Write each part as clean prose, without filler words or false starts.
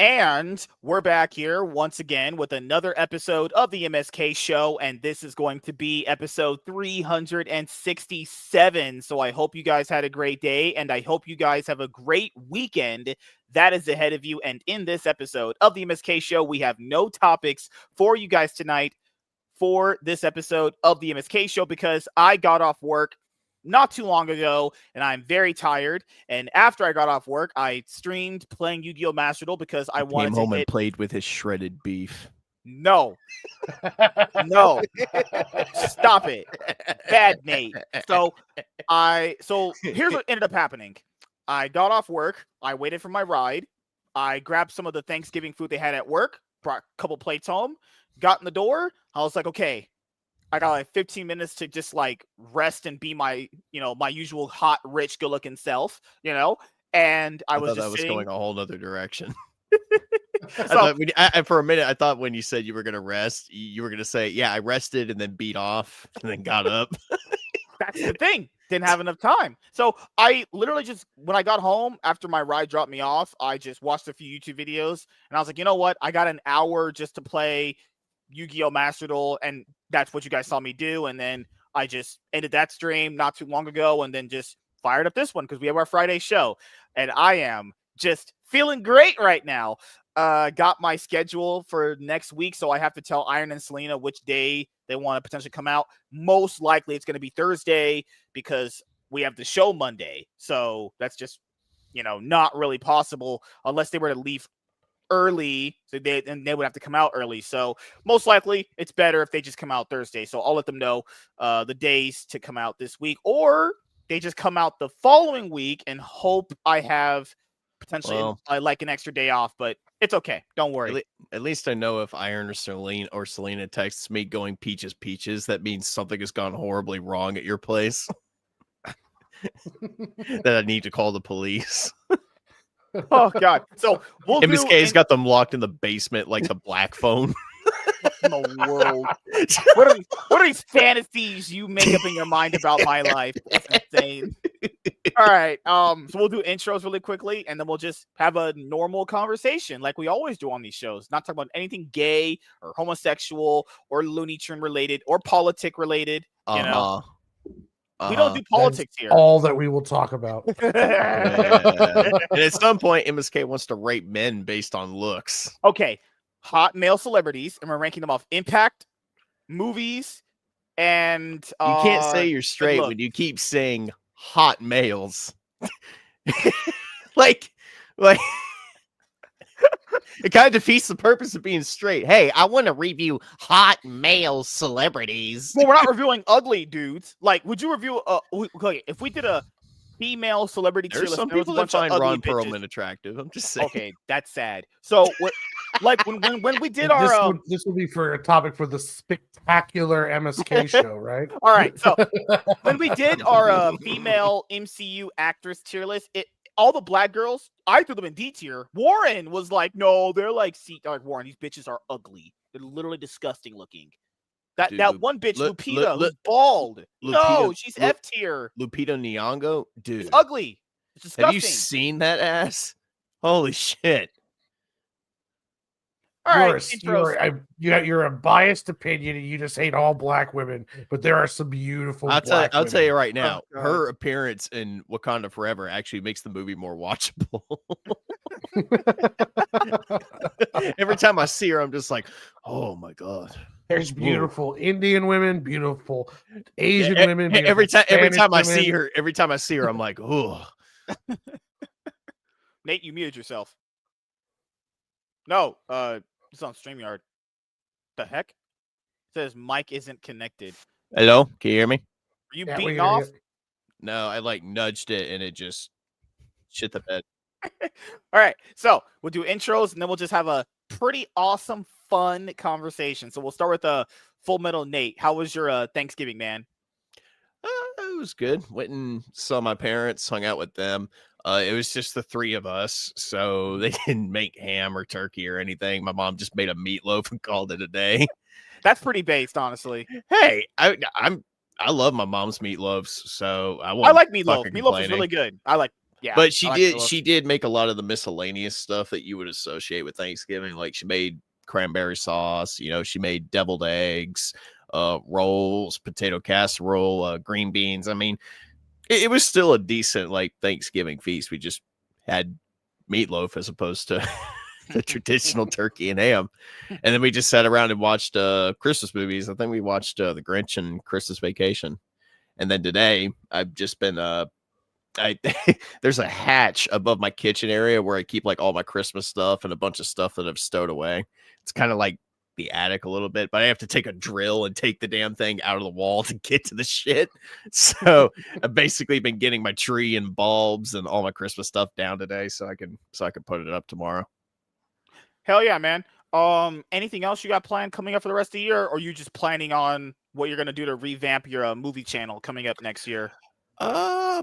And we're back here once again with another episode of the MSK show, and this is going to be episode 367. So I hope you guys had a great day, and I hope you guys have a great weekend that is ahead of you. And in this episode of the MSK show, we have no topics for you guys tonight for this episode of the MSK show because I got off work not too long ago, and I'm very tired. And after I got off work, I streamed playing Yu-Gi-Oh! Master Duel because I wanted came to home and played with his shredded beef. No. Stop it. Bad Nate. So here's what ended up happening. I got off work. I waited for my ride. I grabbed some of the Thanksgiving food they had at work, brought a couple plates home, got in the door. I was like, okay, I got like 15 minutes to just like rest and be my usual hot, rich, good looking self, and I was just going a whole other direction. For a minute, I thought when you said you were going to rest, you were going to say, yeah, I rested and then beat off and then got up. That's the thing. Didn't have enough time. So I literally just, when I got home after my ride dropped me off, I just watched a few YouTube videos and I was like, you know what? I got an hour just to play Yu-Gi-Oh! Master Duel, and that's what you guys saw me do. And then I just ended that stream not too long ago and then just fired up this one because we have our Friday show. And I am just feeling great right now. Got my schedule for next week, so I have to tell Iron and Selena which day they want to potentially come out. Most likely it's going to be Thursday because we have the show Monday. So that's just, not really possible unless they were to leave early, so they would have to come out early. So most likely it's better if they just come out Thursday. So I'll let them know the days to come out this week, or they just come out the following week and hope I have potentially like an extra day off, but it's okay. Don't worry. At least I know if Iron or Selena texts me going peaches, that means something has gone horribly wrong at your place. That I need to call the police. Oh God! So MSK's got them locked in the basement like the Black Phone. In the world. What are these fantasies you make up in your mind about my life? That's insane. All right. So we'll do intros really quickly, and then we'll just have a normal conversation like we always do on these shows. Not talk about anything gay or homosexual or Looney Tune related or politic related. We don't do politics here. All that we will talk about. And at some point, MSK wants to rate men based on looks. Okay. Hot male celebrities, and we're ranking them off impact, movies, and you can't say you're straight when you keep saying hot males. like it kind of defeats the purpose of being straight. Hey, I want to review hot male celebrities. Well, we're not reviewing ugly dudes. Like, would you review if we did a female celebrity tier list? There's some people that find Ron Perlman attractive. I'm just saying. Okay, that's sad. So like when we did our this will be for a topic for the spectacular MSK show, right? All right. So when we did our female MCU actress tier list, all the black girls, I threw them in D tier. Warren was like, no, they're like C. Warren, these bitches are ugly. They're literally disgusting looking. That one bitch, Lupita, who's bald. No, she's F tier. Lupita Nyong'o, dude, it's ugly. It's disgusting. Have you seen that ass? Holy shit! All right, you're a biased opinion, and you just hate all black women. But there are some beautiful. I'll tell you right now, her appearance in Wakanda Forever actually makes the movie more watchable. Every time I see her, I'm just like, oh my God. There's beautiful Indian women, beautiful Asian women. Every time I see her, I'm like, oh. Nate, you muted yourself. No, it's on StreamYard. The heck? It says mic isn't connected. Hello, can you hear me? Are you beating off? No, I nudged it and it just shit the bed. All right, so we'll do intros and then we'll just have a pretty awesome, fun conversation. So we'll start with Full Metal Nate. How was your Thanksgiving, man? It was good. Went and saw my parents, hung out with them. It was just the three of us, so they didn't make ham or turkey or anything. My mom just made a meatloaf and called it a day. That's pretty based, honestly. Hey, I love my mom's meatloaves, so I like meatloaf. Meatloaf is really good. I like. Yeah, But I like meatloaf. she did make a lot of the miscellaneous stuff that you would associate with Thanksgiving. Like she made cranberry sauce, you know, she made deviled eggs, rolls, potato casserole, green beans. I mean, it was still a decent like Thanksgiving feast. We just had meatloaf as opposed to the traditional turkey and ham. And then we just sat around and watched Christmas movies. I think we watched The Grinch and Christmas Vacation. And then today I've just been I there's a hatch above my kitchen area where I keep like all my Christmas stuff and a bunch of stuff that I've stowed away. It's kind of like the attic a little bit, but I have to take a drill and take the damn thing out of the wall to get to the shit. So I've basically been getting my tree and bulbs and all my Christmas stuff down today so I can put it up tomorrow. Hell yeah, man. Anything else you got planned coming up for the rest of the year, or are you just planning on what you're gonna do to revamp your movie channel coming up next year?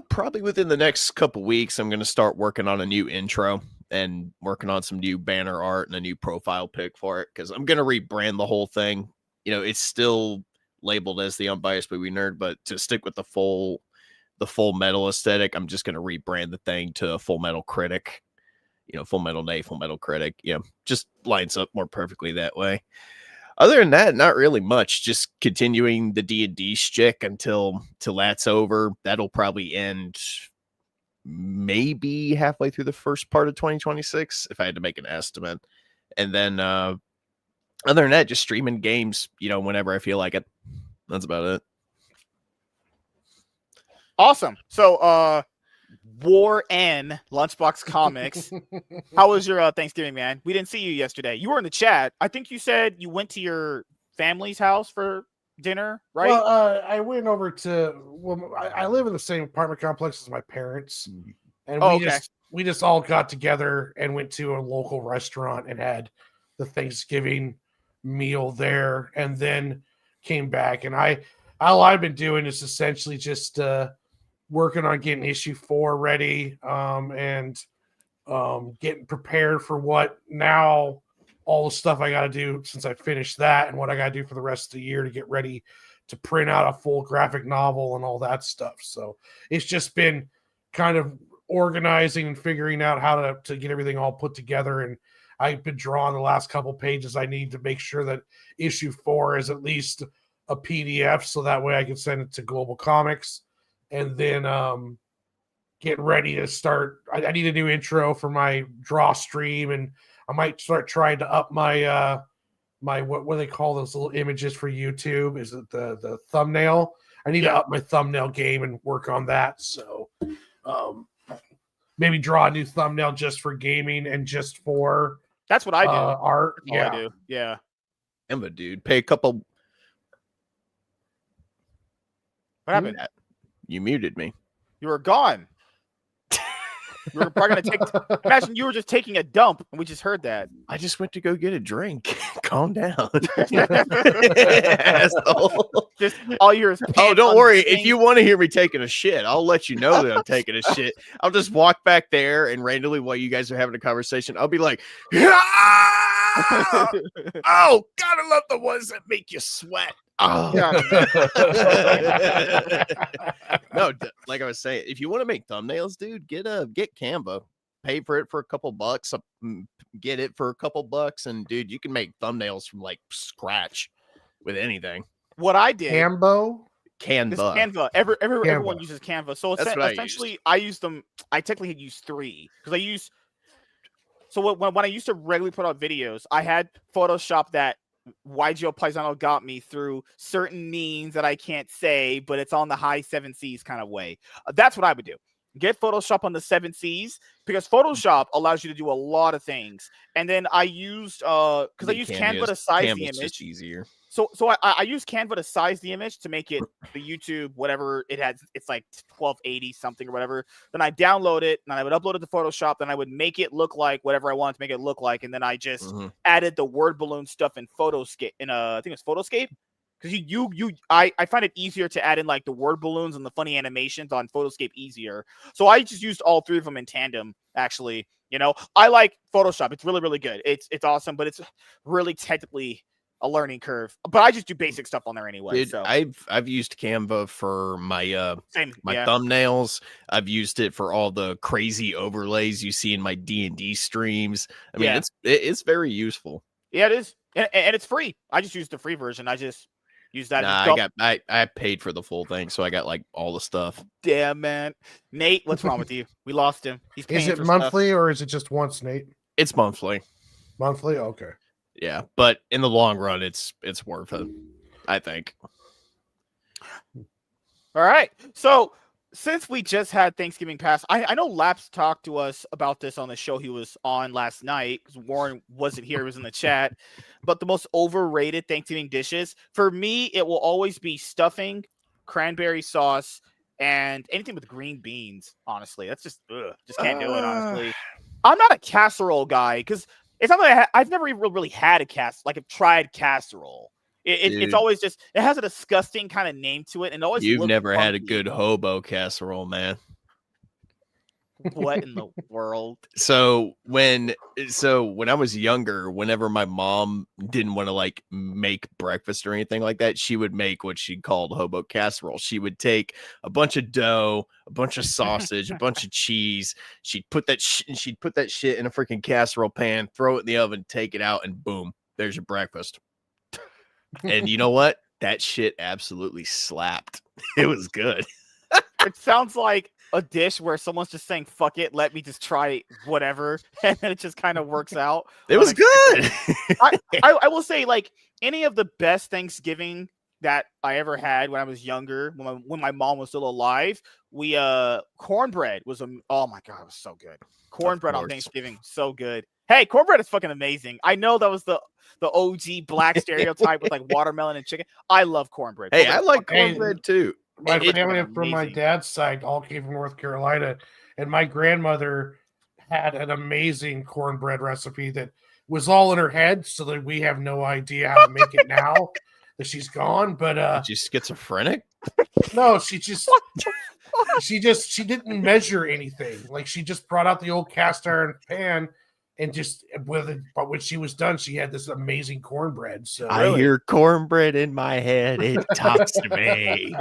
Probably within the next couple weeks, I'm going to start working on a new intro and working on some new banner art and a new profile pic for it because I'm going to rebrand the whole thing. You know, it's still labeled as the Unbiased Movie Nerd, but to stick with the full metal aesthetic, I'm just going to rebrand the thing to Full Metal Critic. You know, Full Metal Nay, Full Metal Critic. You know, just lines up more perfectly that way. Other than that, not really much. Just continuing the D&D shtick until that's over. That'll probably end maybe halfway through the first part of 2026, if I had to make an estimate. And then other than that, just streaming games, you know, whenever I feel like it. That's about it. Awesome. So, War N Lunchbox Comics. How was your Thanksgiving, man? We didn't see you yesterday. You were in the chat. I think you said you went to your family's house for dinner, right? Well, I went over to. Well, I live in the same apartment complex as my parents, and we just all got together and went to a local restaurant and had the Thanksgiving meal there, and then came back. And all I've been doing is essentially just working on getting issue 4 ready, and getting prepared for what now all the stuff I got to do since I finished that and what I got to do for the rest of the year to get ready to print out a full graphic novel and all that stuff. So it's just been kind of organizing and figuring out how to get everything all put together. And I've been drawing the last couple pages I need to make sure that issue 4 is at least a PDF. So that way I can send it to Global Comics. And then get ready to start. I need a new intro for my draw stream, and I might start trying to up my my what do they call those little images for YouTube? Is it the thumbnail? I need to up my thumbnail game and work on that. So maybe draw a new thumbnail just for gaming and just for that's what I do. Art. That's all I do. Yeah. I'm a dude. Pay a couple. What happened? You muted me. You were gone. You were probably gonna take. Imagine you were just taking a dump, and we just heard that. I just went to go get a drink. Calm down. Just all yours. Oh, don't worry. If you want to hear me taking a shit, I'll let you know that I'm taking a shit. I'll just walk back there and randomly while you guys are having a conversation, I'll be like, oh, gotta love the ones that make you sweat. Oh. No, like I was saying, if you want to make thumbnails, dude, get Canva, pay for it for a couple bucks, get it for a couple bucks, and dude, you can make thumbnails from like scratch with anything. What I did, Canva. Everyone uses Canva. So essentially, I use them. I technically use 3 because I use. So when I used to regularly put out videos, I had Photoshop that YGO Paisano got me through certain means that I can't say, but it's on the high 7 Cs kind of way. That's what I would do. Get Photoshop on the 7 Cs because Photoshop allows you to do a lot of things. And then I used because I used Canva to size the image. Just easier. So I use Canva to size the image to make it the YouTube, whatever it has. It's like 1280 something or whatever. Then I download it and I would upload it to Photoshop. Then I would make it look like whatever I wanted to make it look like. And then I just added the word balloon stuff in Photoscape. I think it's Photoscape. Because I find it easier to add in like the word balloons and the funny animations on Photoscape easier. So I just used all 3 of them in tandem, actually. You know, I like Photoshop. It's really, really good. It's awesome, but it's really technically a learning curve. But I just do basic stuff on there anyway. Dude, So I've used Canva for my same, my yeah. thumbnails. I've used it for all the crazy overlays you see in my D&D streams. I mean, Yeah. it's very useful. Yeah, it is, and it's free. I just use the free version. I just use that. Nah, I paid for the full thing, so I got like all the stuff. Damn, man. Nate, what's wrong with you? We lost him. He's paying Is it for monthly or is it just once, Nate? It's monthly. Monthly, okay. Yeah, but in the long run, it's worth it, I think. All right. So since we just had Thanksgiving pass, I know Laps talked to us about this on the show he was on last night because Warren wasn't here, he was in the chat. But the most overrated Thanksgiving dishes, for me, it will always be stuffing, cranberry sauce, and anything with green beans, honestly. That's just can't do it, honestly. I'm not a casserole guy because it's not like I've never even really had a I've tried casserole. It's always just, it has a disgusting kind of name to it, and always you've never funky. had a good hobo casserole, man. What in the world? So when I was younger, whenever my mom didn't want to like make breakfast or anything like that, she would make what she called hobo casserole. She would take a bunch of dough, a bunch of sausage, a bunch of cheese. She'd put that shit in a freaking casserole pan, throw it in the oven, take it out, and boom, there's your breakfast. And you know what? That shit absolutely slapped. It was good. It sounds like a dish where someone's just saying, fuck it, let me just try whatever. And then it just kind of works out. It was good. I will say, like, any of the best Thanksgiving that I ever had when I was younger, when my mom was still alive, cornbread was, oh my God, it was so good. Cornbread on Thanksgiving, so good. Hey, cornbread is fucking amazing. I know that was the OG black stereotype with like watermelon and chicken. I love cornbread. Hey, I like cornbread too. My family from my dad's side all came from North Carolina, and my grandmother had an amazing cornbread recipe that was all in her head, so that we have no idea how to make it now that she's gone. But she's schizophrenic? No, she didn't measure anything. Like, she just brought out the old cast iron pan. And just but when she was done, she had this amazing cornbread. So I hear cornbread in my head. It talks to me.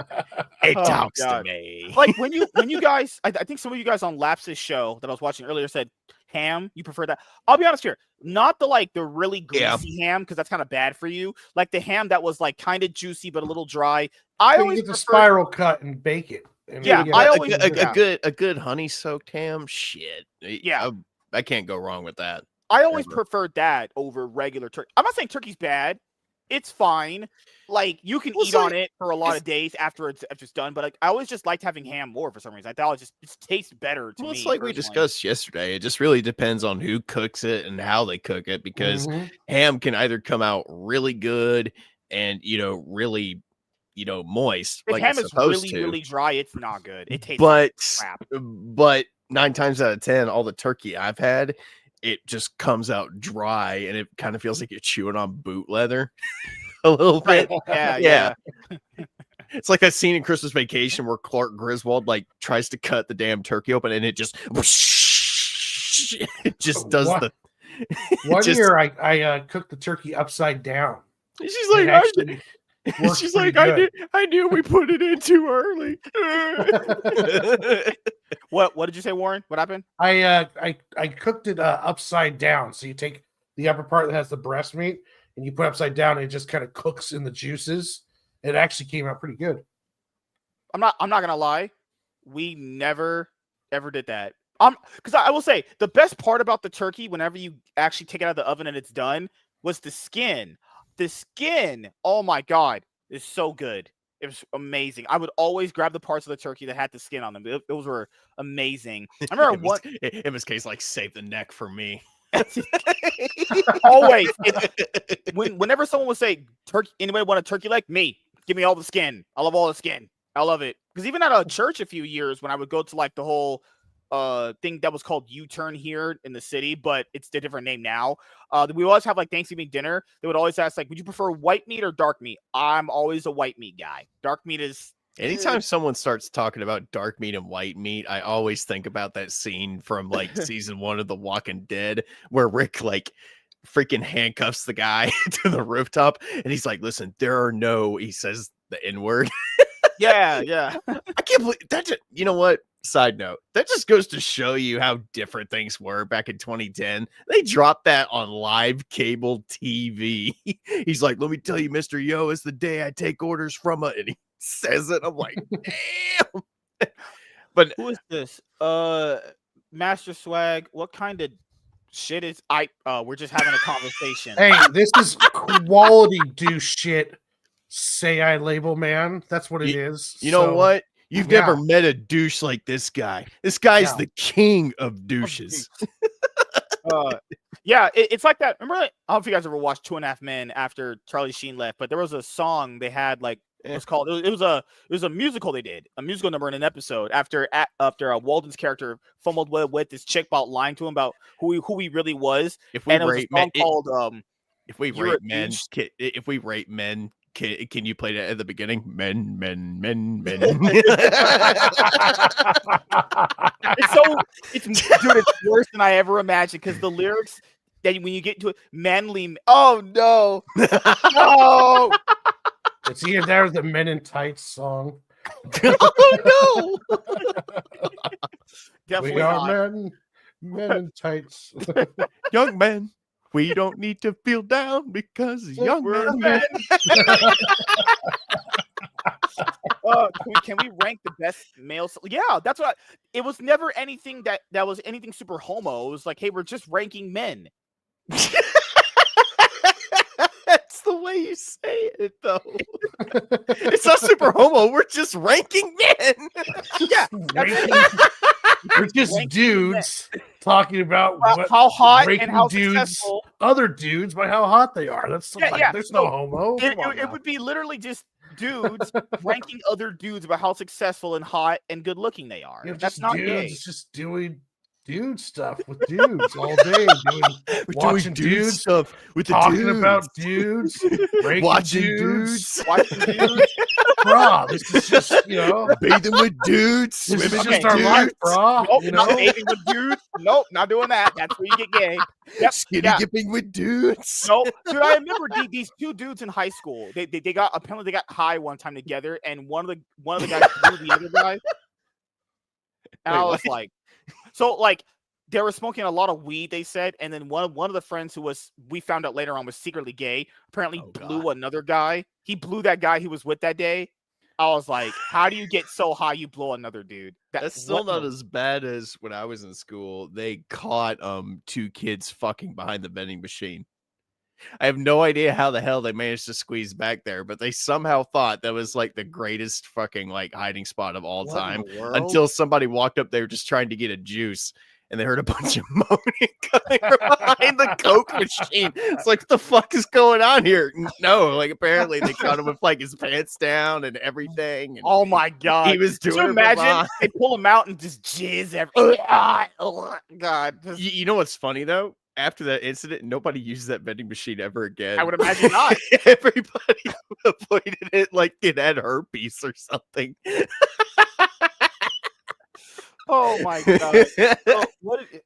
It talks to me. Like when you guys, I think some of you guys on Laps's show that I was watching earlier said ham. You prefer that? I'll be honest here, not the really greasy ham, because that's kind of bad for you. Like the ham that was like kind of juicy but a little dry. I always get the spiral cut and bake it. Yeah, I always a good honey soaked ham. Shit. Yeah. I can't go wrong with that. I always preferred that over regular turkey. I'm not saying turkey's bad. It's fine. Like, you can eat on it for a lot of days after it's done, but I always just liked having ham more for some reason. I thought it tastes better to me. It's like we discussed yesterday. It just really depends on who cooks it and how they cook it, because ham can either come out really good and, really, moist. If like ham is really dry, it's not good. It tastes like crap. But 9 times out of 10, all the turkey I've had, it just comes out dry, and it kind of feels like you're chewing on boot leather a little bit. Yeah. It's like that scene in Christmas Vacation where Clark Griswold like tries to cut the damn turkey open, and it just does the. One year, I cooked the turkey upside down. She's like, she's like, I knew we put it in too early. What did you say, Warren? What happened? I cooked it upside down. So you take the upper part that has the breast meat and you put it upside down, and it just kind of cooks in the juices. It actually came out pretty good. I'm not gonna lie. We never ever did that. Because I will say the best part about the turkey, whenever you actually take it out of the oven and it's done, was the skin. The skin, oh my God, is so good. It was amazing. I would always grab the parts of the turkey that had the skin on them. Those were amazing. I remember MSK's like, save the neck for me. Always. Whenever someone would say, anybody want a turkey leg? Me. Give me all the skin. I love all the skin. I love it. Because even at a church a few years, when I would go to like the whole thing that was called U-Turn here in the city, but it's a different name now. We always have like Thanksgiving dinner. They would always ask like, would you prefer white meat or dark meat? I'm always a white meat guy. Dark meat is anytime someone starts talking about dark meat and white meat, I always think about that scene from like season 1 of The Walking Dead where Rick like freaking handcuffs the guy to the rooftop, and he's like, "Listen, there are no," he says the N-word. Yeah. I can't believe that. You know what? Side note, that just goes to show you how different things were back in 2010. They dropped that on live cable TV. He's like, "Let me tell you, Mr. Yo, it's the day I take orders from a," and he says it. I'm like, damn. But who is this? Master Swag. What kind of shit is we're just having a conversation. Hey, this is quality douche shit. Say I label man. That's what it is. You know what? You've never met a douche like this guy. This guy's the king of douches. Yeah, it's like that. Remember, I don't know if you guys ever watched 2.5 Men after Charlie Sheen left, but there was a song they had like it was called. It was a musical they did, a musical number in an episode after Walden's character fumbled with this chick about lying to him about who he really was. If we rate men, can you play that at the beginning? Men. It's worse than I ever imagined because the lyrics that when you get into it, manly. Oh no, no! It's either there with the Men in Tights song. Oh no! Definitely we are men in tights. Young men. We don't need to feel down because young men. Can we rank the best male? Yeah, that's what. It was never anything that was anything super homo. It was like, hey, we're just ranking men. That's the way you say it, though. It's not super homo. We're just ranking men. Yeah, we're just dudes talking about how hot and how successful other dudes by how hot they are. That's there's no homo. It would be literally just dudes ranking other dudes about how successful and hot and good looking they are. That's not gay. It's just doing dude stuff with dudes all day. Watching dude stuff with the talking dudes. About dudes, watching dudes. Brah, this is just bathing with dudes. This is just our life, brah. Nope, not bathing with dudes. Nope, not doing that. That's where you get gay. Yep, skinny dipping with dudes. Nope, dude. I remember these two dudes in high school. They got high one time together, and one of the guys blew the other guy. And I was like. So, like, they were smoking a lot of weed, they said, and then one of the friends we found out later on was secretly gay, apparently blew another guy. He blew that guy he was with that day. I was like, how do you get so high you blow another dude? That's still not as bad as when I was in school. They caught two kids fucking behind the vending machine. I have no idea how the hell they managed to squeeze back there, but they somehow thought that was like the greatest fucking like hiding spot of all time until somebody walked up there just trying to get a juice and they heard a bunch of moaning coming from behind the Coke machine. It's like, what the fuck is going on here? No, like apparently they caught him with like his pants down and everything. And oh my God. He was doing it. Imagine they pull him out and just jizz everywhere. Oh God. You know what's funny though? After that incident, nobody used that vending machine ever again. I would imagine not. Everybody avoided it like it had herpes or something. Oh my God. What is it?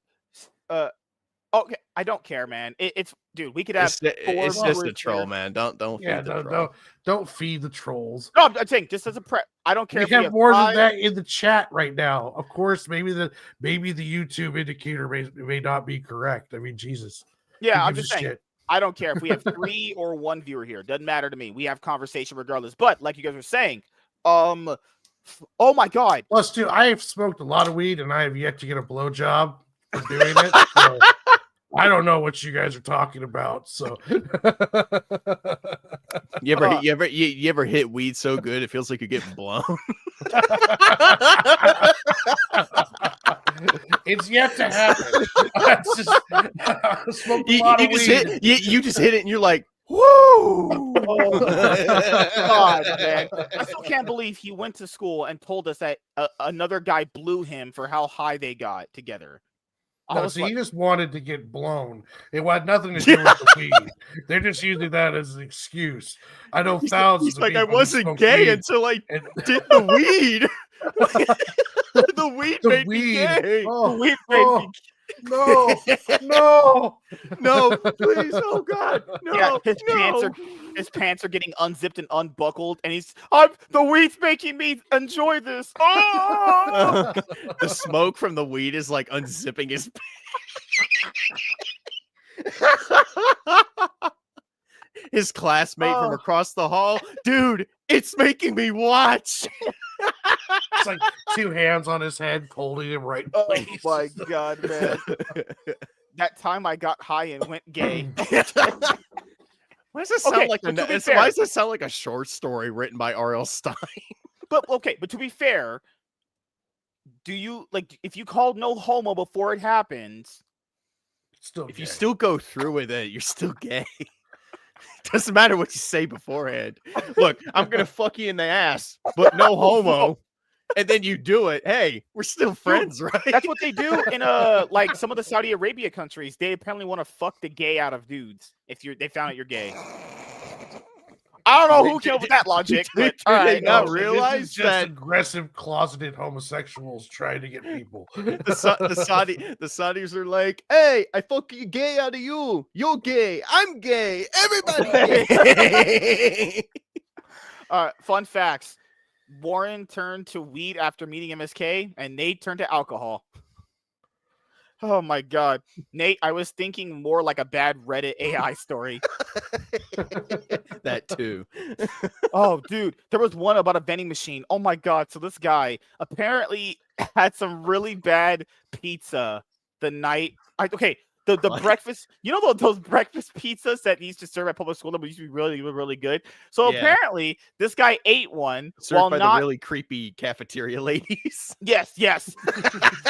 Okay, I don't care, man. It's dude. We could have. It's just a troll, man. Don't don't feed the trolls. No, I'm saying just as a prep. I don't care. We have more than that in the chat right now. Of course, maybe the YouTube indicator may not be correct. I mean, Jesus. Yeah, I'm just saying. Shit. I don't care if we have 3 or 1 viewer here. Doesn't matter to me. We have conversation regardless. But like you guys were saying, oh my God. Plus, too, I have smoked a lot of weed and I have yet to get a blowjob for doing it. So I don't know what you guys are talking about. So you ever hit weed so good it feels like you're getting blown? It's yet to happen. I smoked a lot of weed. You just hit it and you're like, woo! God, man. I still can't believe he went to school and told us that another guy blew him for how high they got together. No, see, he just wanted to get blown. It had nothing to do with the weed. They're just using that as an excuse. I know thousands of people. I wasn't gay until I did the weed. The weed made me gay. Oh, the weed made me No, no, No, please, oh God, no, Yeah, no. his pants are getting unzipped and unbuckled, and the weed's making me enjoy this. Oh! The smoke from the weed is like unzipping his his classmate from across the hall. Dude, it's making me watch. It's like 2 hands on his head, holding him right in Oh place. my God, man. That time I got high and went gay. Why does this sound like but to be why fair- does this sound like a short story written by R.L. Stein? But to be fair, do you like if you called no homo before it happens? Still If gay. you still go through with it, you're still gay. Doesn't matter what you say beforehand. Look, I'm gonna fuck you in the ass, but no homo. And then you do it. Hey, we're still friends, right? That's what they do in like some of the Saudi Arabia countries. They apparently want to fuck the gay out of dudes if they found out you're gay. I don't know who came up with that logic, but Do all they right. not This realize is just that aggressive closeted homosexuals trying to get people. the Saudis are like, hey, I fuck you gay out of you. You're gay. I'm gay. Everybody gay. Fun facts. Warren turned to weed after meeting MSK, and Nate turned to alcohol. Oh my God, Nate! I was thinking more like a bad Reddit AI story. That too. Oh, dude, there was one about a vending machine. Oh my God! So this guy apparently had some really bad pizza the night. The What? breakfast. You know those breakfast pizzas that used to serve at public school that used to be really good. So Yeah. apparently this guy ate one Served while by not. the really creepy cafeteria ladies. Yes.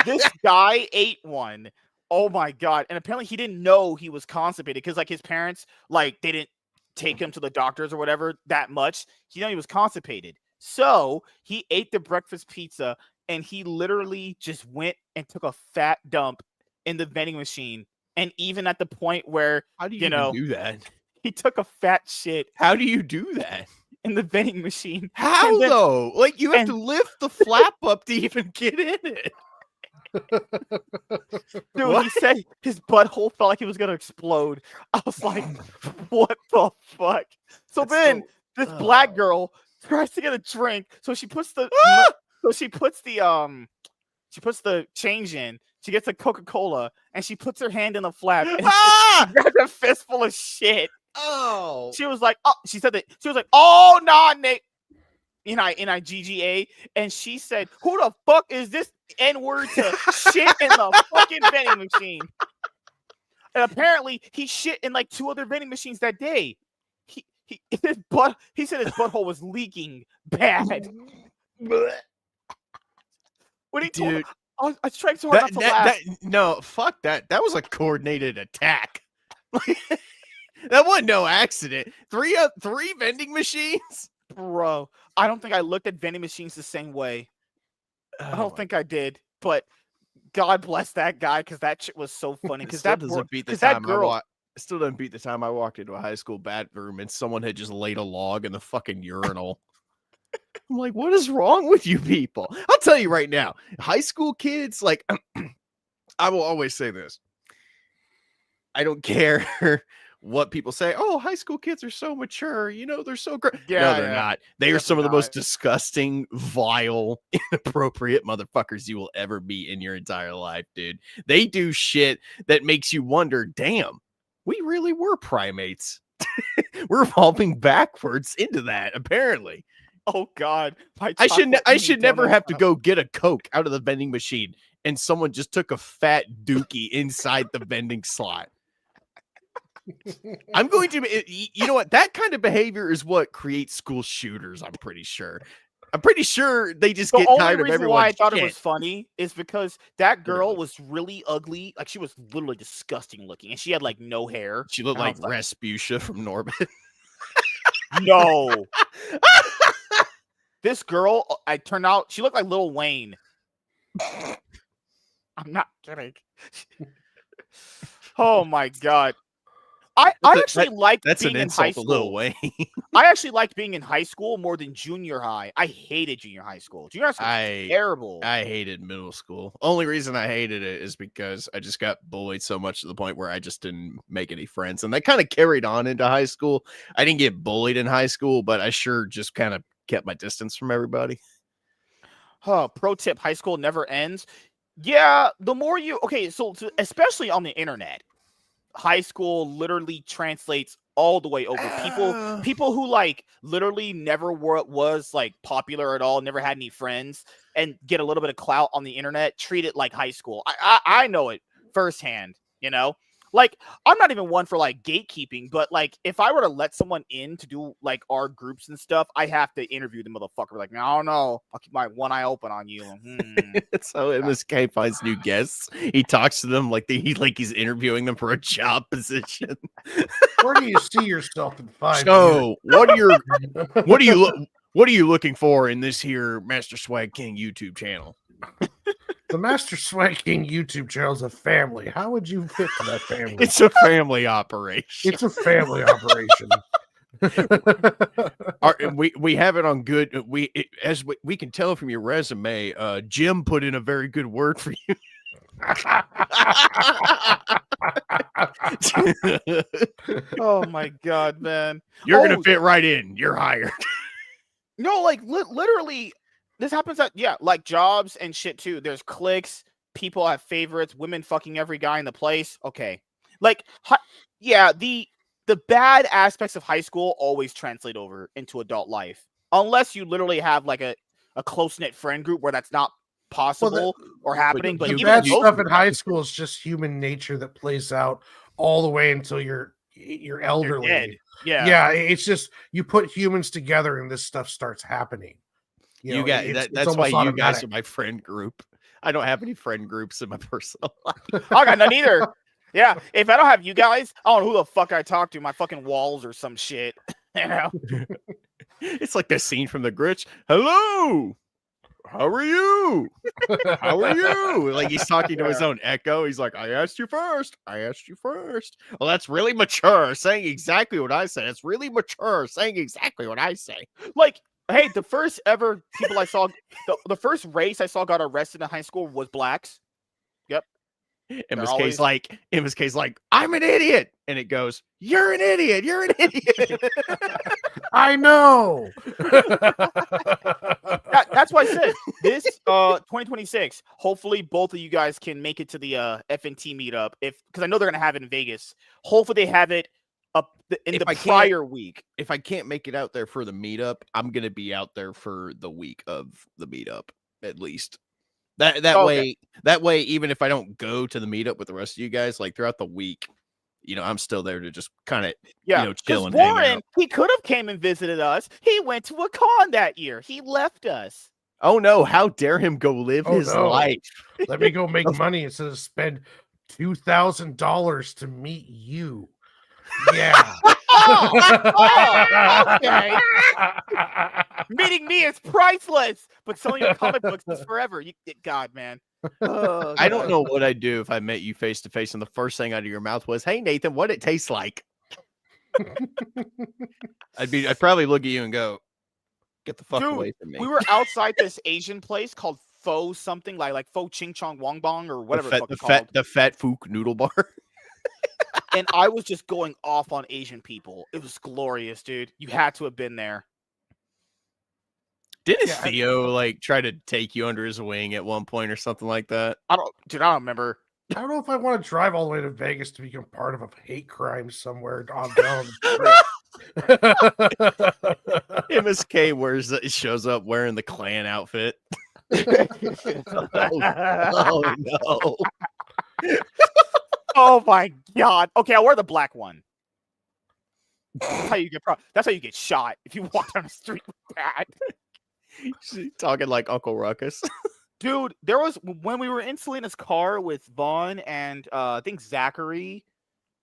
This guy ate one. Oh my God. And apparently he didn't know he was constipated because like his parents, like they didn't take him to the doctors or whatever that much. He knew he was constipated. So he ate the breakfast pizza and he literally just went and took a fat dump in the vending machine. And even at the point where, How do you even do that? he took a fat shit How do you do that? in the vending machine. How And then- though? Like you have and- to lift the flap up to even get in it. Dude, What? he said his butthole felt like he was gonna explode. I was like, what the fuck? So That's then so- this black girl tries to get a drink. So she puts the she puts the change in. She gets a Coca-Cola and she puts her hand in the flap and Ah! she grabbed a fistful of shit. Oh. She was like, oh, she said that she was like, oh nah, Nick. NIGGA, and she said, who the fuck is this N-word to shit in the fucking vending machine? And apparently he shit in like 2 other vending machines that day. He said his butthole was leaking bad. When he told Dude, I was trying so hard not to laugh. no, fuck that. That was a coordinated attack. That wasn't no accident. 3 vending machines? Bro, I don't think I looked at vending machines the same way. I don't think I did, but God bless that guy because that shit was so funny. Because that doesn't beat the that time girl. still doesn't beat the time I walked into a high school bathroom and someone had just laid a log in the fucking urinal. I'm like, what is wrong with you people? I'll tell you right now, high school kids, like, I will always say this. I don't care what people say. Oh, high school kids are so mature. You know, they're so great. Yeah, no, they're yeah. not. They are some of the Definitely most disgusting, vile, inappropriate motherfuckers you will ever be in your entire life, dude. They do shit that makes you wonder, damn, we really were primates. We're evolving backwards into that, apparently. Oh God, I should never have to go get a Coke out of the vending machine and someone just took a fat dookie inside the vending slot. I'm going to, you know what? That kind of behavior is what creates school shooters. I'm pretty sure. They just get tired of everyone. Why I thought it was funny is because that girl was really ugly. Like she was literally disgusting looking, and she had like no hair. She looked And I like was like, Rasputia from Norbit. No. This girl, I turned out, she looked like Lil Wayne. I'm not kidding. Oh my God. I actually liked that's being an in high insult to Lil school. Wayne. I actually liked being in high school more than junior high. I hated junior high school. Junior high school was terrible. I hated middle school. Only reason I hated it is because I just got bullied so much to the point where I just didn't make any friends. And that kind of carried on into high school. I didn't get bullied in high school, but I sure just kind of kept my distance from everybody. Pro tip, high school never ends. Yeah, the more you so especially on the internet, high school literally translates all the way over. People who like literally never was like popular at all, never had any friends, and get a little bit of clout on the internet, treat it like high school. I know it firsthand, you know? Like, I'm not even one for like gatekeeping, but like if I were to let someone in to do like our groups and stuff, I have to interview the motherfucker. Like, I don't know. I'll keep my one eye open on you. That's how MSK finds new guests. He talks to them like he's interviewing them for a job position. Where do you see yourself in 5 years? So what are you looking for in this here Master Swag King YouTube channel? The Master Swag King YouTube channel is a family. How would you fit to that family? It's a family operation. It's a family operation. We have it on good. As we can tell from your resume, Jim put in a very good word for you. Oh my god, man! You're gonna fit right in. You're hired. No, like literally. This happens at like jobs and shit too. There's cliques, people have favorites, women fucking every guy in the place. Okay, like the bad aspects of high school always translate over into adult life, unless you literally have like a close knit friend group where that's not possible or happening. But the bad stuff in high school is just human nature that plays out all the way until you're elderly. Yeah, it's just you put humans together and this stuff starts happening. You got that's why you guys are my friend group. I don't have any friend groups in my personal life. I got none either. Yeah, if I don't have you guys, I don't know who the fuck I talk to. My fucking walls or some shit. You know, it's like the scene from The Grinch. Hello, how are you? How are you? Like he's talking to his own echo. He's like, I asked you first. I asked you first. Well, that's really mature, saying exactly what I say. It's really mature, saying exactly what I say. Like. Hey, the first ever people I saw, the first race I saw got arrested in high school was blacks. Yep. MSK's like, I'm an idiot. And it goes, you're an idiot. You're an idiot. I know. That's why I said this 2026. Hopefully both of you guys can make it to the FNT meetup because I know they're going to have it in Vegas. Hopefully they have it up in the prior week. If I can't make it out there for the meetup, I'm gonna be out there for the week of the meetup at least. That way, even if I don't go to the meetup with the rest of you guys, like throughout the week, I'm still there to just kind of chill and hang out. He could have came and visited us. He went to a con that year. He left us. Oh no! How dare him go live his life? Let me go make money instead of spend $2,000 to meet you. Yeah. Okay. Meeting me is priceless, but selling your comic books is forever. God, man. Oh, I don't know what I'd do if I met you face to face and the first thing out of your mouth was, "Hey Nathan, what it tastes like?" I'd probably look at you and go, "Get the fuck away from me." We were outside this Asian place called Pho something like Pho Ching Chong Wong Bong or whatever the fat fook noodle bar. And I was just going off on Asian people. It was glorious, dude. You had to have been there. Didn't Theo try to take you under his wing at one point or something like that? I don't remember. I don't know if I want to drive all the way to Vegas to become part of a hate crime somewhere on down. MSK shows up wearing the Klan outfit. Oh no. Oh my god. Okay, I'll wear the black one. That's how you get shot if you walk down the street with that. Talking like Uncle Ruckus. Dude, there was when we were in Selena's car with Vaughn and I think Zachary.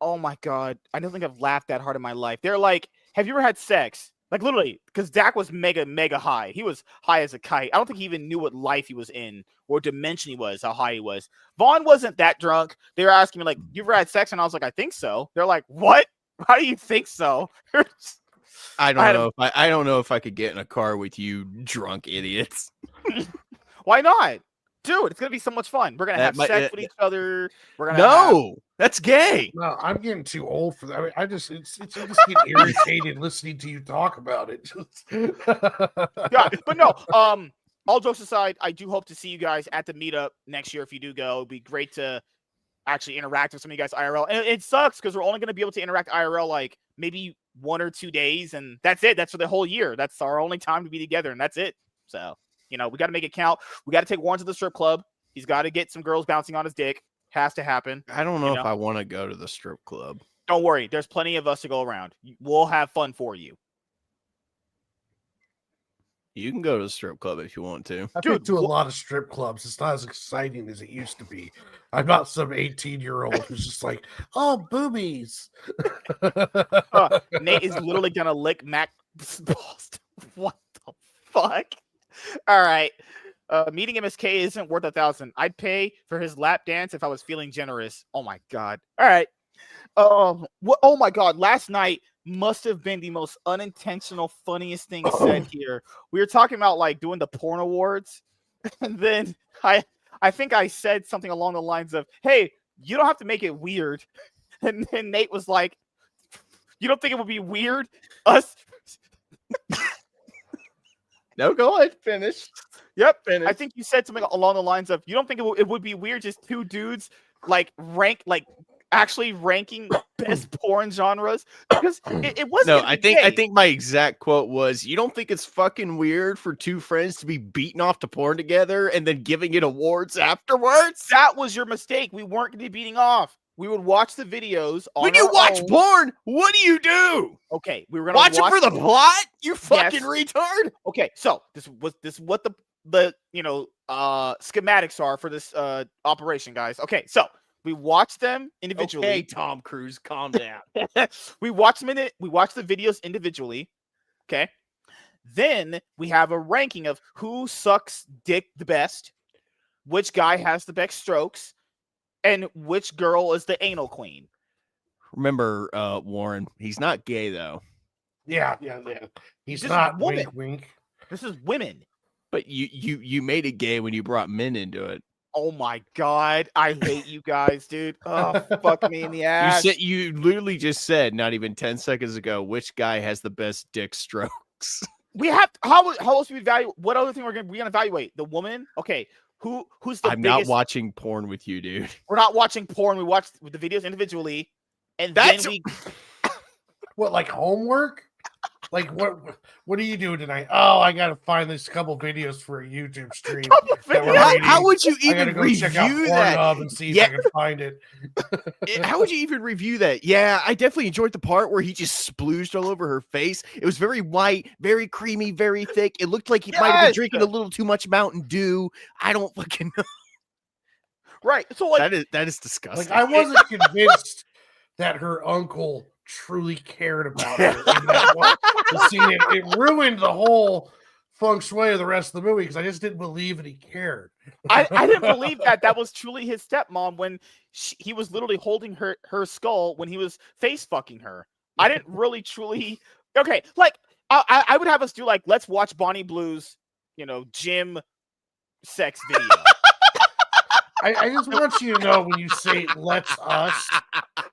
Oh my god. I don't think I've laughed that hard in my life. They're like, have you ever had sex? Like literally, because Dak was mega high. He was high as a kite. I don't think he even knew what life he was in or dimension he was, how high he was. Vaughn wasn't that drunk. They were asking me like, "You ever had sex?" And I was like, "I think so." They're like, "What?" How do you think so? I I had don't know. I don't know if I could get in a car with you drunk idiots. Why not? Dude, it's gonna be so much fun. We're gonna That have might- sex with each other. We're gonna No, that's gay. No, I'm getting too old for that. I mean, I just get irritated listening to you talk about it. yeah, but no. All jokes aside, I do hope to see you guys at the meetup next year if you do go. It'd be great to actually interact with some of you guys IRL. And it sucks because we're only gonna be able to interact IRL like maybe 1 or 2 days, and that's it. That's for the whole year. That's our only time to be together, and that's it. So, we got to make it count. We got to take Warren to the strip club. He's got to get some girls bouncing on his dick. Has to happen. I don't know if I want to go to the strip club. Don't worry. There's plenty of us to go around. We'll have fun for you. You can go to the strip club if you want to. I've been to a lot of strip clubs. It's not as exciting as it used to be. I'm not some 18-year-old who's just like, oh, boobies. Nate is literally going to lick Mac's balls. What the fuck? All right. Meeting MSK isn't worth $1,000. I'd pay for his lap dance if I was feeling generous. Oh my god. All right. Oh my god. Last night must have been the most unintentional, funniest thing said here. We were talking about like doing the porn awards, and then I think I said something along the lines of, "Hey, you don't have to make it weird." And then Nate was like, "You don't think it would be weird us?" No, go ahead. Finish. Yep. Finish. I think you said something along the lines of, you don't think it would be weird just two dudes actually ranking best porn genres? Because it wasn't. No, I think my exact quote was, you don't think it's fucking weird for two friends to be beating off to porn together and then giving it awards afterwards? That was your mistake. We weren't going to be beating off. We would watch the videos. When you watch porn, what do you do? Okay, we were gonna watch it for the plot. You fucking retard. Okay, so this is what the schematics are for this operation, guys. Okay, so we watch them individually. Okay, Tom Cruise, calm down. We watch them we watch the videos individually. Okay, then we have a ranking of who sucks dick the best, which guy has the best strokes, and which girl is the anal queen. Remember, Warren, he's not gay though. Yeah. He's not woman. wink wink. This is women. But you made it gay when you brought men into it. Oh my god, I hate you guys, dude. Oh, fuck me in the ass. You literally just said not even 10 seconds ago which guy has the best dick strokes. We have how else do we evaluate? What other thing we're gonna evaluate? The woman? Okay. Who's the I'm biggest? not watching porn with you, dude. We're not watching porn. We watch the videos individually, and That's then we. What, like homework? Like what are you doing tonight? Oh, I gotta find this couple videos for a YouTube stream. How would you even go review check out that? Pornhub and see if I can find it. How would you even review that? Yeah, I definitely enjoyed the part where he just splooged all over her face. It was very white, very creamy, very thick. It looked like he might have been drinking a little too much Mountain Dew. I don't fucking know. Right. So like that is disgusting. Like I wasn't convinced that her uncle truly cared about her. In that one scene. It ruined the whole feng shui of the rest of the movie because I just didn't believe that he cared. I didn't believe that was truly his stepmom when he was literally holding her skull when he was face fucking her. I didn't really truly. Okay, like I would have us do like, let's watch Bonnie Blue's gym sex video. I just want you to know when you say "let's us,"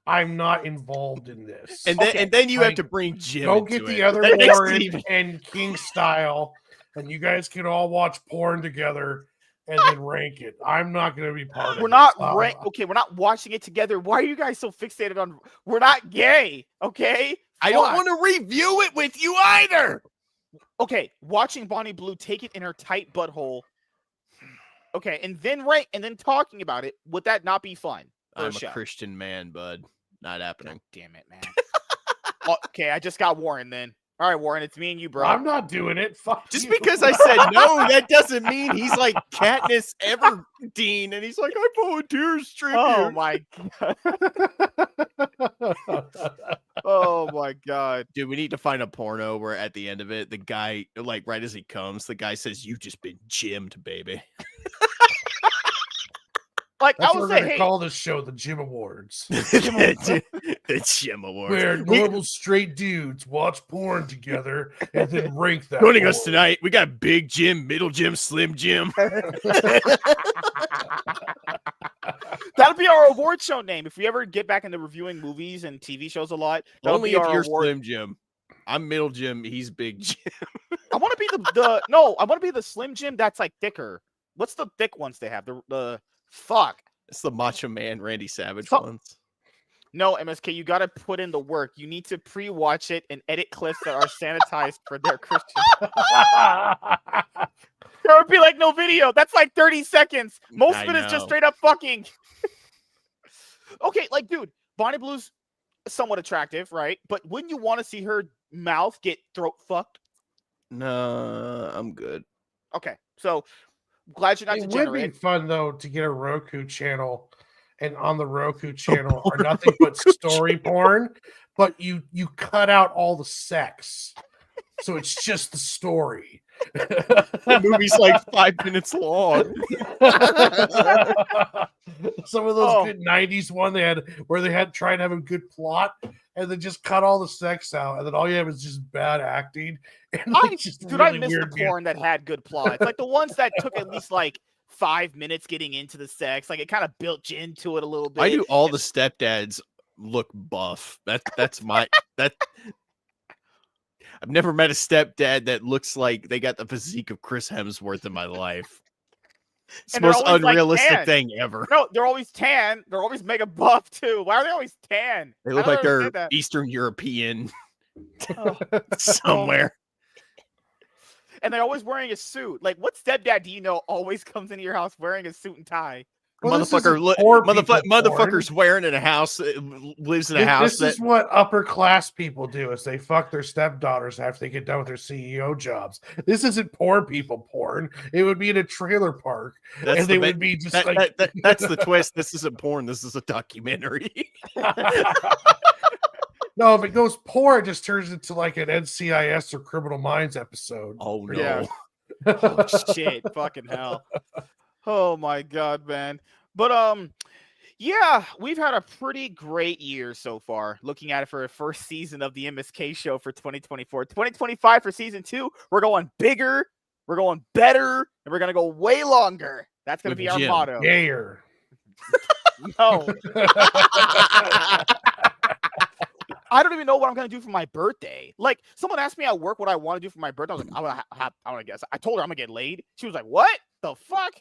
I'm not involved in this. And then you have to bring Jim. Go get the other Warren and King style, and you guys can all watch porn together and then rank it. I'm not going to be part of it. We're not okay. We're not watching it together. Why are you guys so fixated on? We're not gay, okay? I don't want to review it with you either. Okay, watching Bonnie Blue take it in her tight butthole. Okay, and then talking about it, would that not be fun? I'm a Christian man, bud. Not happening. God damn it, man. Okay, I just got Warren then. All right, Warren, it's me and you, bro. I'm not doing it. Fuck just you. because I said no, that doesn't mean he's like Katniss Everdeen, and he's like, I volunteer tribute. Oh my god. Oh my god. Dude, we need to find a porno where at the end of it, the guy, like right as he comes, the guy says, "You've just been gymmed, baby." Like That's I what would we're say, gonna hey, call this show the Jim Awards. The Jim Awards. Where normal straight dudes watch porn together and then rank that. Joining porn. us tonight, we got Big Jim, Middle Jim, Slim Jim. that'll be our award show name. If we ever get back into reviewing movies and TV shows a lot, that'll Only be if our you're award. Slim Jim. I'm Middle Jim. He's Big Jim. I want to be I want to be the Slim Jim that's like thicker. What's the thick ones they have? The fuck. It's the Macho Man Randy Savage So- ones. No, MSK, you got to put in the work. You need to pre-watch it and edit clips that are sanitized for their Christian. There would be like no video. That's like 30 seconds. Most of it is just know. straight up fucking. Okay, like, dude, Bonnie Blue's somewhat attractive, right? But wouldn't you want to see her mouth get throat fucked? No, I'm good. Okay, so glad you're not It would degenerate. be fun though to get a Roku channel, and on the Roku channel are nothing but story porn, but you cut out all the sex, so it's just the story. The movie's like 5 minutes long. Some of those good '90s one they had where they had tried to have a good plot and then just cut all the sex out, and then all you have is just bad acting. And I just miss really the weird porn that had good plots, like the ones that took at least like 5 minutes getting into the sex. Like it kind of built you into it a little bit. I do all the stepdads look buff. That's my that. I've never met a stepdad that looks like they got the physique of Chris Hemsworth in my life. It's the And they're most always, like, unrealistic tan. thing ever. No, they're always tan. They're always mega buff too. Why are they always tan? They I look don't like they're understand that. Eastern European Oh. somewhere. And they're always wearing a suit. Like, what stepdad do you know always comes into your house wearing a suit and tie? Well, this Motherfucker, isn't poor people motherfucker's wearing in a house, lives in a house. This is what upper class people do: is they fuck their stepdaughters after they get done with their CEO jobs. This isn't poor people porn. It would be in a trailer park, That's and the they ba- would be just that- like. that's the twist. This isn't porn. This is a documentary. No, if it goes poor, it just turns into like an NCIS or Criminal Minds episode. Oh no! Yeah. Oh, shit, fucking hell. Oh my god, man. But yeah, we've had a pretty great year so far. Looking at it for the first season of the MSK show for 2024. 2025 for season 2, we're going bigger, we're going better, and we're gonna go way longer. That's gonna With be our Jim. motto. Gayer. No. I don't even know what I'm gonna do for my birthday. Like, someone asked me at work what I want to do for my birthday. I was like, I want to guess. I told her I'm gonna get laid. She was like, "What the fuck?"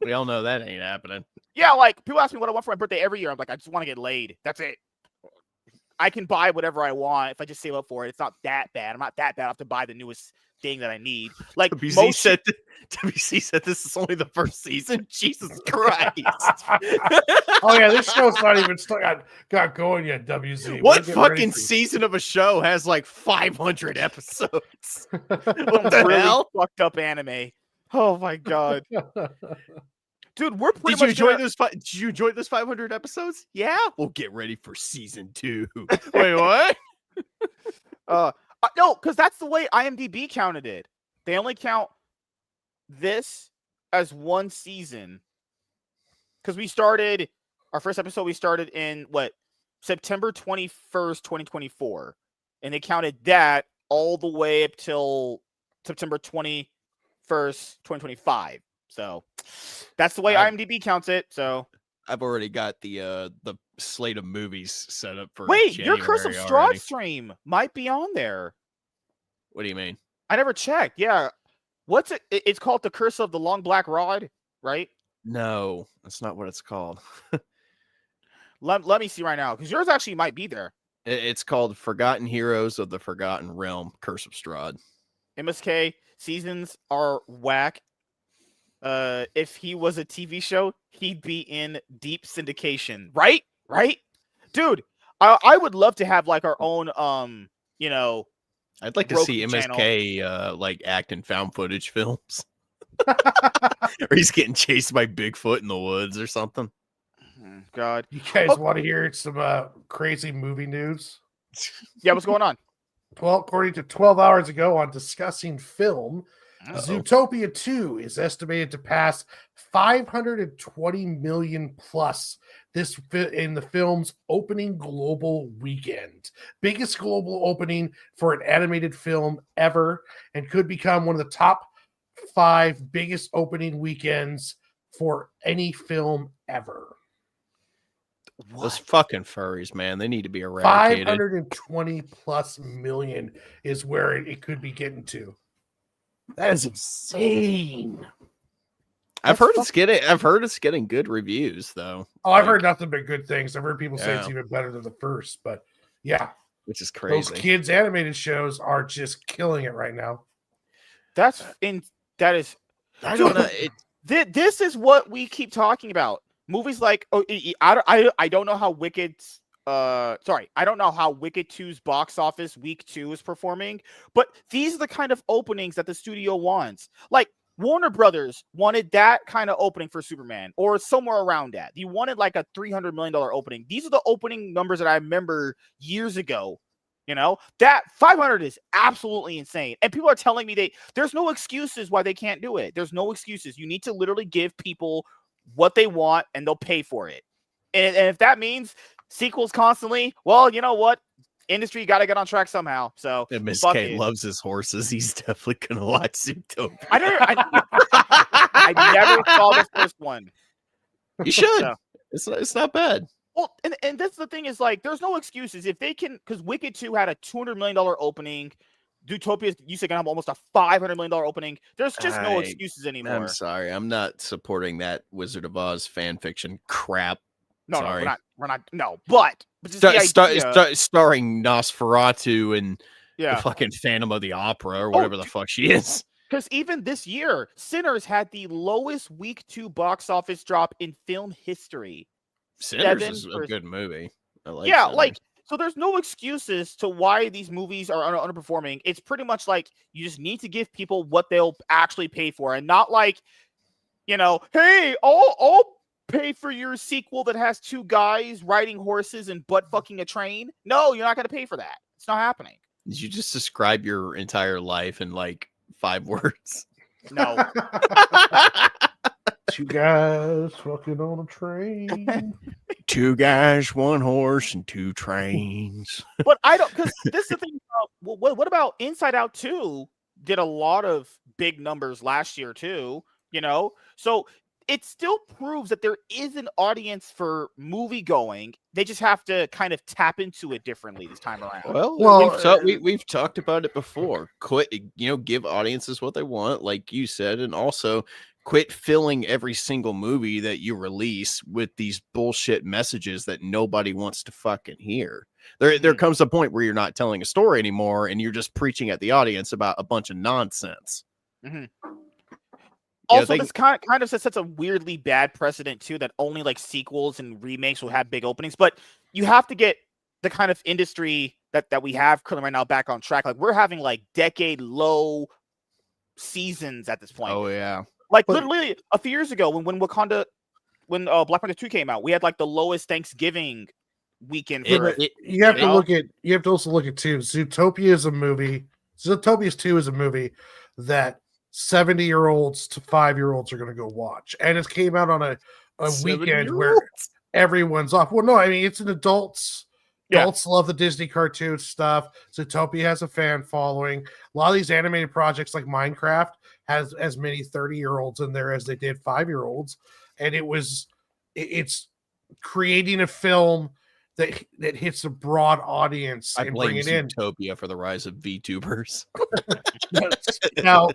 We all know that ain't happening. Yeah, like people ask me what I want for my birthday every year. I'm like, I just want to get laid. That's it. I can buy whatever I want if I just save up for it. It's not that bad. I'm not that bad. I have to buy the newest thing that I need. Like WC said this is only the first season. Jesus Christ! Oh yeah, this show's not even got going yet. WZ. What We're getting ready fucking for you. season of a show has like 500 episodes? Some What the really hell? fucked up anime. Oh my god, dude, we're pretty Did you much enjoy those? Did you enjoy those 500 episodes? Yeah. Well, get ready for season 2. Wait, what? No, because that's the way IMDb counted it. They only count this as one season. Because we started our first episode. We started in September 21st, 2024, and they counted that all the way up till September 21st, 2025. So that's the way IMDb counts it. So I've already got the slate of movies set up for. wait, your Curse of January Strahd already. stream might be on there. What do you mean? I never checked. Yeah. What's it? It's called The Curse of the Long Black Rod, right? No, that's not what it's called. Let me see right now, because yours actually might be there. It's called Forgotten Heroes of the Forgotten Realm, Curse of Strahd. MSK seasons are whack. If he was a TV show, he'd be in deep syndication, right? Right, dude. I would love to have like our own I'd like to Roku see channel. MSK like act in found footage films. Or he's getting chased by Bigfoot in the woods or something. God. You guys Oh. want to hear some crazy movie news? Yeah, what's going on? Well, according to 12 hours ago on Discussing Film, Zootopia 2 is estimated to pass 520 million plus this in the film's opening global weekend. Biggest global opening for an animated film ever, and could become one of the top 5 biggest opening weekends for any film ever. What? Those fucking furries, man, they need to be eradicated. 520 plus million is where it could be getting to. That is insane. I've heard it's getting good reviews though. Oh, I've heard nothing but good things. I've heard people say it's even better than the first, but yeah. Which is crazy. Those kids animated shows are just killing it right now. This is what we keep talking about. Movies like I don't know how Wicked's I don't know how Wicked 2's box office week 2 is performing, but these are the kind of openings that the studio wants. Like Warner Brothers wanted that kind of opening for Superman, or somewhere around that. You wanted like a $300 million opening. These are the opening numbers that I remember years ago. You know, that 500 is absolutely insane. And people are telling me there's no excuses why they can't do it. There's no excuses. You need to literally give people what they want and they'll pay for it. And if that means sequels constantly, well, you know what? Industry got to get on track somehow. So MSK loves his horses. He's definitely going to watch Zootopia. I never saw this first one. You should. So. It's not bad. Well, and that's the thing is, like, there's no excuses. If they can, because Wicked 2 had a $200 million opening. Zootopia, you said, gonna have almost a $500 million opening. There's just no excuses anymore. I'm sorry. I'm not supporting that Wizard of Oz fan fiction crap. No, sorry. we're not. No, but starring Nosferatu and the fucking Phantom of the Opera or whatever the fuck she is. Because even this year, Sinners had the lowest week 2 box office drop in film history. Sinners is a good movie. I like Sinners. So there's no excuses to why these movies are underperforming. It's pretty much like you just need to give people what they'll actually pay for, and not like, you know, hey, I'll pay for your sequel that has 2 guys riding horses and butt fucking a train. No, you're not going to pay for that. It's not happening. Did you just describe your entire life in like 5 words? No. 2 guys fucking on a train. 2 guys, 1 horse, and 2 trains. But I don't, because this is the thing. What about Inside Out 2? Did a lot of big numbers last year too, you know? So it still proves that there is an audience for movie going. They just have to kind of tap into it differently this time around. Well, we've talked about it before. Quit, give audiences what they want, like you said, and also quit filling every single movie that you release with these bullshit messages that nobody wants to fucking hear. There comes a point where you're not telling a story anymore and you're just preaching at the audience about a bunch of nonsense. Mm-hmm. Also, this kind of sets a weirdly bad precedent too, that only like sequels and remakes will have big openings. But you have to get the kind of industry that we have currently right now back on track. Like we're having like decade low seasons at this point. Oh yeah. Literally a few years ago when Black Panther 2 came out, we had like the lowest Thanksgiving weekend for it. You have to also look at too. Zootopia 2 is a movie that 70-year-olds to 5-year-olds are going to go watch. And it came out on a weekend where everyone's off. Well, no, I mean, it's an adults. Adults love the Disney cartoon stuff. Zootopia has a fan following. A lot of these animated projects like Minecraft has as many 30-year-olds in there as they did 5-year-olds. And it's creating a film that hits a broad audience. I blame Zootopia for the rise of VTubers. Now,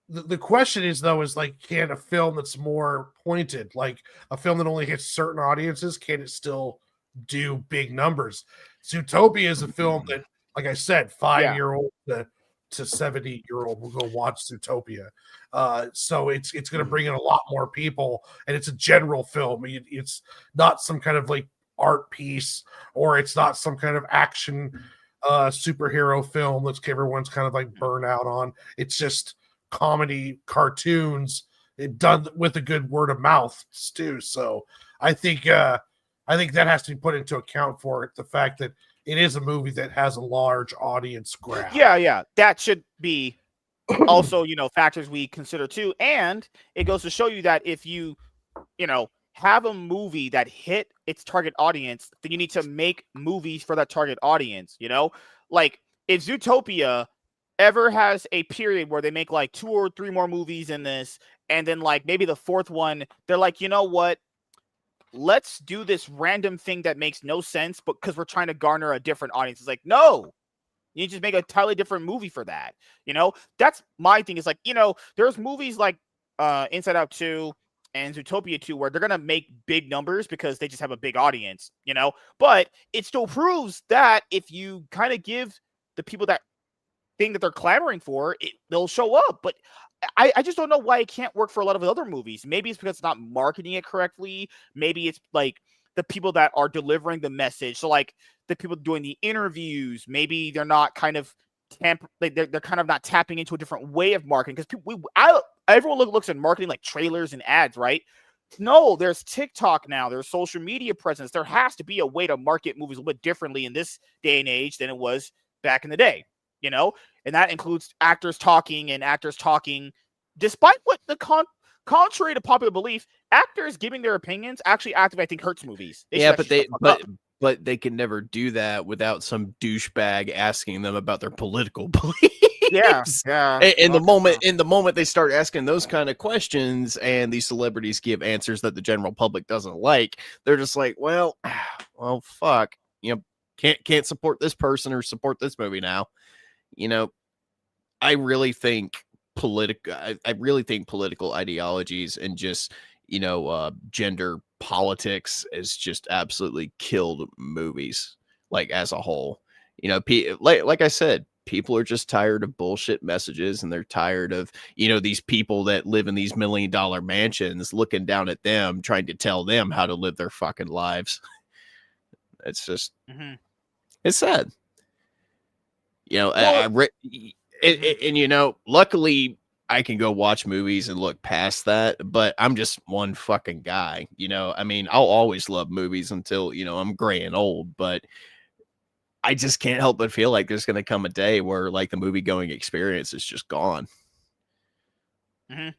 the question is though, can a film that's more pointed, like a film that only hits certain audiences, can it still do big numbers? Zootopia is a film that, like I said, 5-year-old to 70-year-old will go watch Zootopia. So it's going to bring in a lot more people, and it's a general film. It's not some kind of like art piece, or it's not some kind of action superhero film that's everyone's kind of like burn out on. It's just comedy cartoons done with a good word of mouth too. So I think that has to be put into account for it, the fact that it is a movie that has a large audience grab. Yeah, that should be also, factors we consider too. And it goes to show you that if you have a movie that hit its target audience, then you need to make movies for that target audience. Like if Zootopia ever has a period where they make like 2 or 3 more movies in this, and then like maybe the fourth one, they're like, you know what? Let's do this random thing that makes no sense, but because we're trying to garner a different audience. It's like, no, you just make a totally different movie for that. That's my thing. Is like, there's movies like Inside Out 2 and Zootopia 2 where they're going to make big numbers because they just have a big audience, but it still proves that if you kind of give the people that thing that they're clamoring for, they'll show up. But I just don't know why it can't work for a lot of other movies. Maybe it's because it's not marketing it correctly. Maybe it's like the people that are delivering the message. So like the people doing the interviews, maybe they're not kind of they're kind of not tapping into a different way of marketing, because everyone looks at marketing like trailers and ads, right? No, there's TikTok now. There's social media presence. There has to be a way to market movies a little bit differently in this day and age than it was back in the day, and that includes actors talking, despite what contrary to popular belief, actors giving their opinions actually actively, I think, hurts movies. But they can never do that without some douchebag asking them about their political beliefs. Yeah. And the moment they start asking those kind of questions, and these celebrities give answers that the general public doesn't like, they're just like, well, fuck, can't support this person or support this movie now. I really think political ideologies and just gender politics has just absolutely killed movies, like as a whole. Like I said, people are just tired of bullshit messages, and they're tired of these people that live in these $1 million mansions looking down at them, trying to tell them how to live their fucking lives. It's just it's sad. Luckily I can go watch movies and look past that, but I'm just one fucking guy. I'll always love movies until, I'm gray and old, but I just can't help but feel like there's going to come a day where like the movie going experience is just gone. I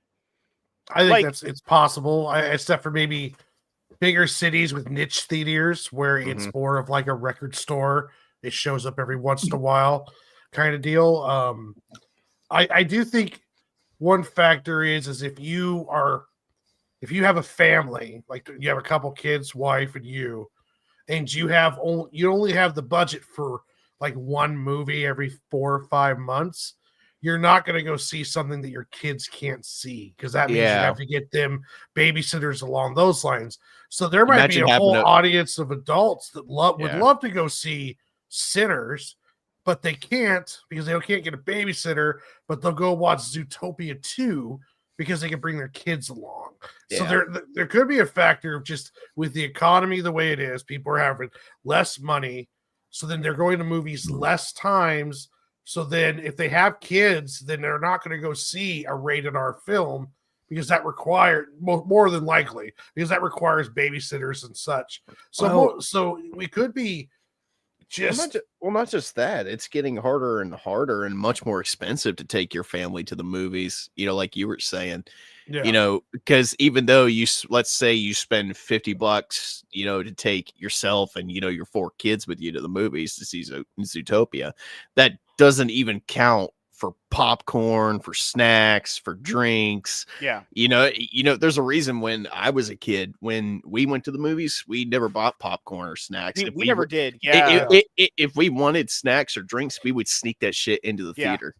think it's possible, except for maybe bigger cities with niche theaters where it's more of like a record store. It shows up every once in a while kind of deal. I do think one factor is if you have a family, like you have a couple kids, wife, and you only have the budget for like one movie every 4 or 5 months, you're not going to go see something that your kids can't see, because that means you have to get them babysitters along those lines. So there might be a whole audience of adults that would love to go see Sinners, but they can't because they can't get a babysitter, but they'll go watch Zootopia 2 because they can bring their kids along. Yeah. So there could be a factor of just with the economy the way it is, people are having less money, so then they're going to movies less times. So then if they have kids, then they're not going to go see a rated R film, because that more than likely, because that requires babysitters and such. So we could be not just that, it's getting harder and harder and much more expensive to take your family to the movies, like you were saying. Because even though let's say you spend $50 to take yourself and your 4 kids with you to the movies to see Zootopia, that doesn't even count for popcorn, for snacks, for drinks. There's a reason when I was a kid, when we went to the movies, we never bought popcorn or snacks. We never did. If we wanted snacks or drinks, we would sneak that shit into the theater.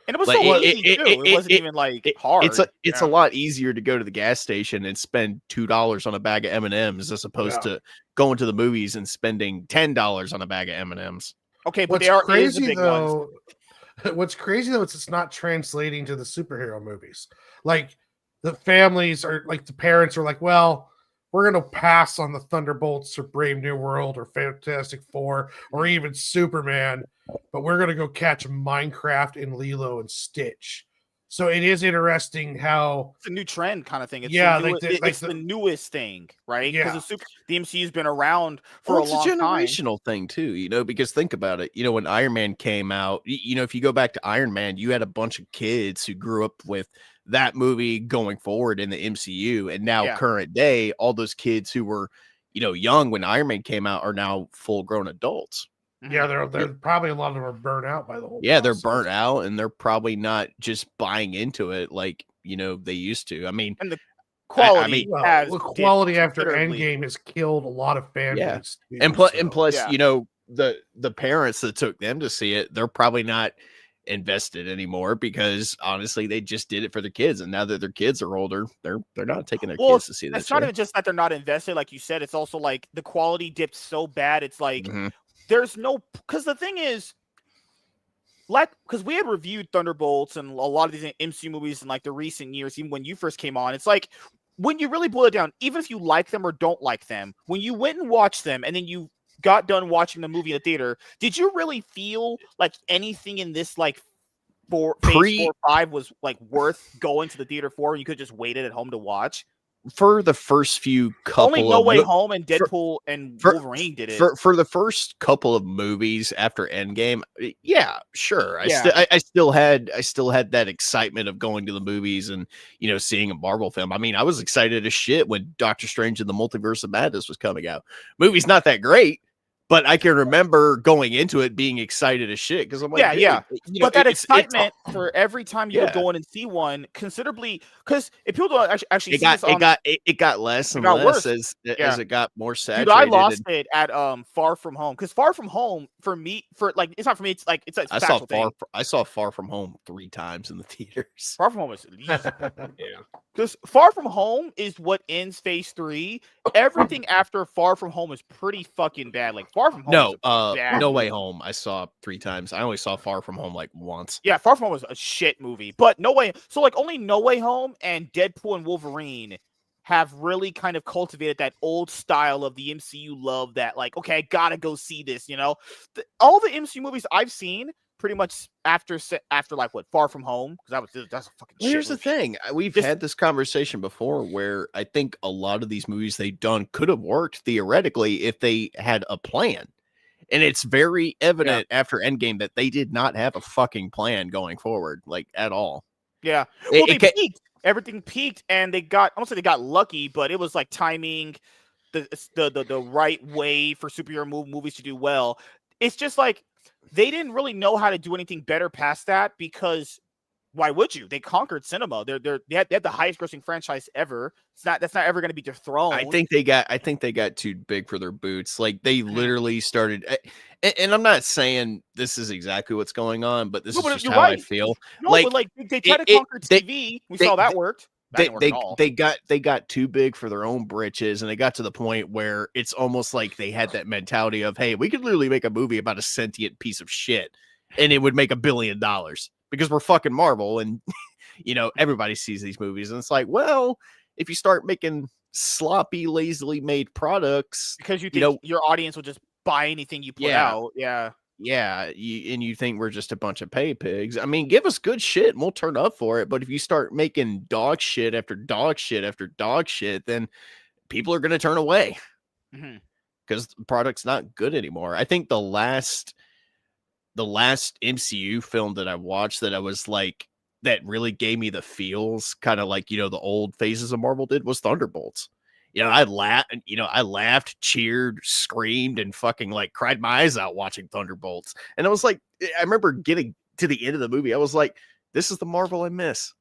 And it was so easy too. It wasn't even like hard. It's a lot easier to go to the gas station and spend $2 on a bag of M&Ms as opposed to going to the movies and spending $10 on a bag of M&Ms. Okay, but they are crazy though. What's crazy though is it's not translating to the superhero movies. Like the families are like, the parents are like, well, we're going to pass on the Thunderbolts or Brave New World or Fantastic Four or even Superman, but we're going to go catch Minecraft and Lilo and Stitch. So it is interesting how it's a new trend kind of thing. It's the the newest thing, right? Yeah. Because the MCU's been around for a it's long a time. generational thing too, because think about it. When Iron Man came out, if you go back to Iron Man, you had a bunch of kids who grew up with that movie going forward in the MCU, and now current day, all those kids who were, young when Iron Man came out are now full grown adults. Yeah, they're probably a lot of them are burnt out by the whole. Yeah, process. they're burnt out, and they're probably not just buying into it like they used to. I mean, and the quality the quality after Endgame has killed a lot of fan base. Too, and plus, the parents that took them to see it, they're probably not invested anymore because honestly, they just did it for their kids, and now that their kids are older, they're not taking their kids to see that. It's not even just that they're not invested, like you said. It's also like the quality dipped so bad. It's like there's no, because the thing is, like, because we had reviewed Thunderbolts and a lot of these MCU movies in like the recent years, even when you first came on. It's like when you really boil it down, even if you like them or don't like them, when you went and watched them and then you got done watching the movie in the theater, did you really feel like anything in this like phase 4 or 5 was like worth going to the theater for, and you could just wait it at home to watch? For the first few couple only No Way Home and Deadpool and Wolverine did it. For the first couple of movies after Endgame, yeah, sure. I still had that excitement of going to the movies and seeing a Marvel film. I mean, I was excited as shit when Doctor Strange and the Multiverse of Madness was coming out. Movie's not that great, but I can remember going into it being excited as shit because I'm like, but that excitement for every time you would go in and see one considerably, because if people don't actually it got less and less as it got more saturated. Dude, I lost it at Far From Home, because Far From Home for me, it's not for me. It's like it's a factual thing. I saw Far From Home 3 times in the theaters. Far From Home is because Far From Home is what ends Phase 3. Everything after Far From Home is pretty fucking bad. Like Far From Home. No Way Home. I saw 3 times. I only saw Far From Home like once. Yeah, Far From Home was a shit movie, but No Way. So like only No Way Home and Deadpool and Wolverine have really kind of cultivated that old style of the MCU love. That like, okay, I gotta go see this. All the MCU movies I've seen pretty much after like what, Far From Home, because that's a fucking shit here's movie. The thing, we've had this conversation before where I think a lot of these movies they've done could have worked theoretically if they had a plan, and it's very evident after Endgame that they did not have a fucking plan going forward, like at all. Well, they peaked. Everything peaked, and I won't say they got lucky, but it was like timing the right way for superhero movies to do well. It's just like they didn't really know how to do anything better past that, because why would you? They conquered cinema. They had the highest grossing franchise ever. That's not ever going to be dethroned. I think they got too big for their boots. Like they literally started, and I'm not saying this is exactly what's going on, but this is just how I feel. No, but they tried to conquer TV. We saw that worked. They got too big for their own britches, and they got to the point where it's almost like they had that mentality of, hey, we could literally make a movie about a sentient piece of shit and it would make $1 billion because we're fucking Marvel, and everybody sees these movies, and it's like, well, if you start making sloppy, lazily made products, because you think your audience will just buy anything you put out, and you think we're just a bunch of pay pigs. I mean, give us good shit and we'll turn up for it. But if you start making dog shit after dog shit after dog shit, then people are going to turn away because the product's not good anymore. I think the last MCU film that I watched that I was like, that really gave me the feels, kind of like, the old phases of Marvel did, was Thunderbolts. I laughed, cheered, screamed, and fucking like cried my eyes out watching Thunderbolts. And I was like, I remember getting to the end of the movie, I was like, this is the Marvel I miss.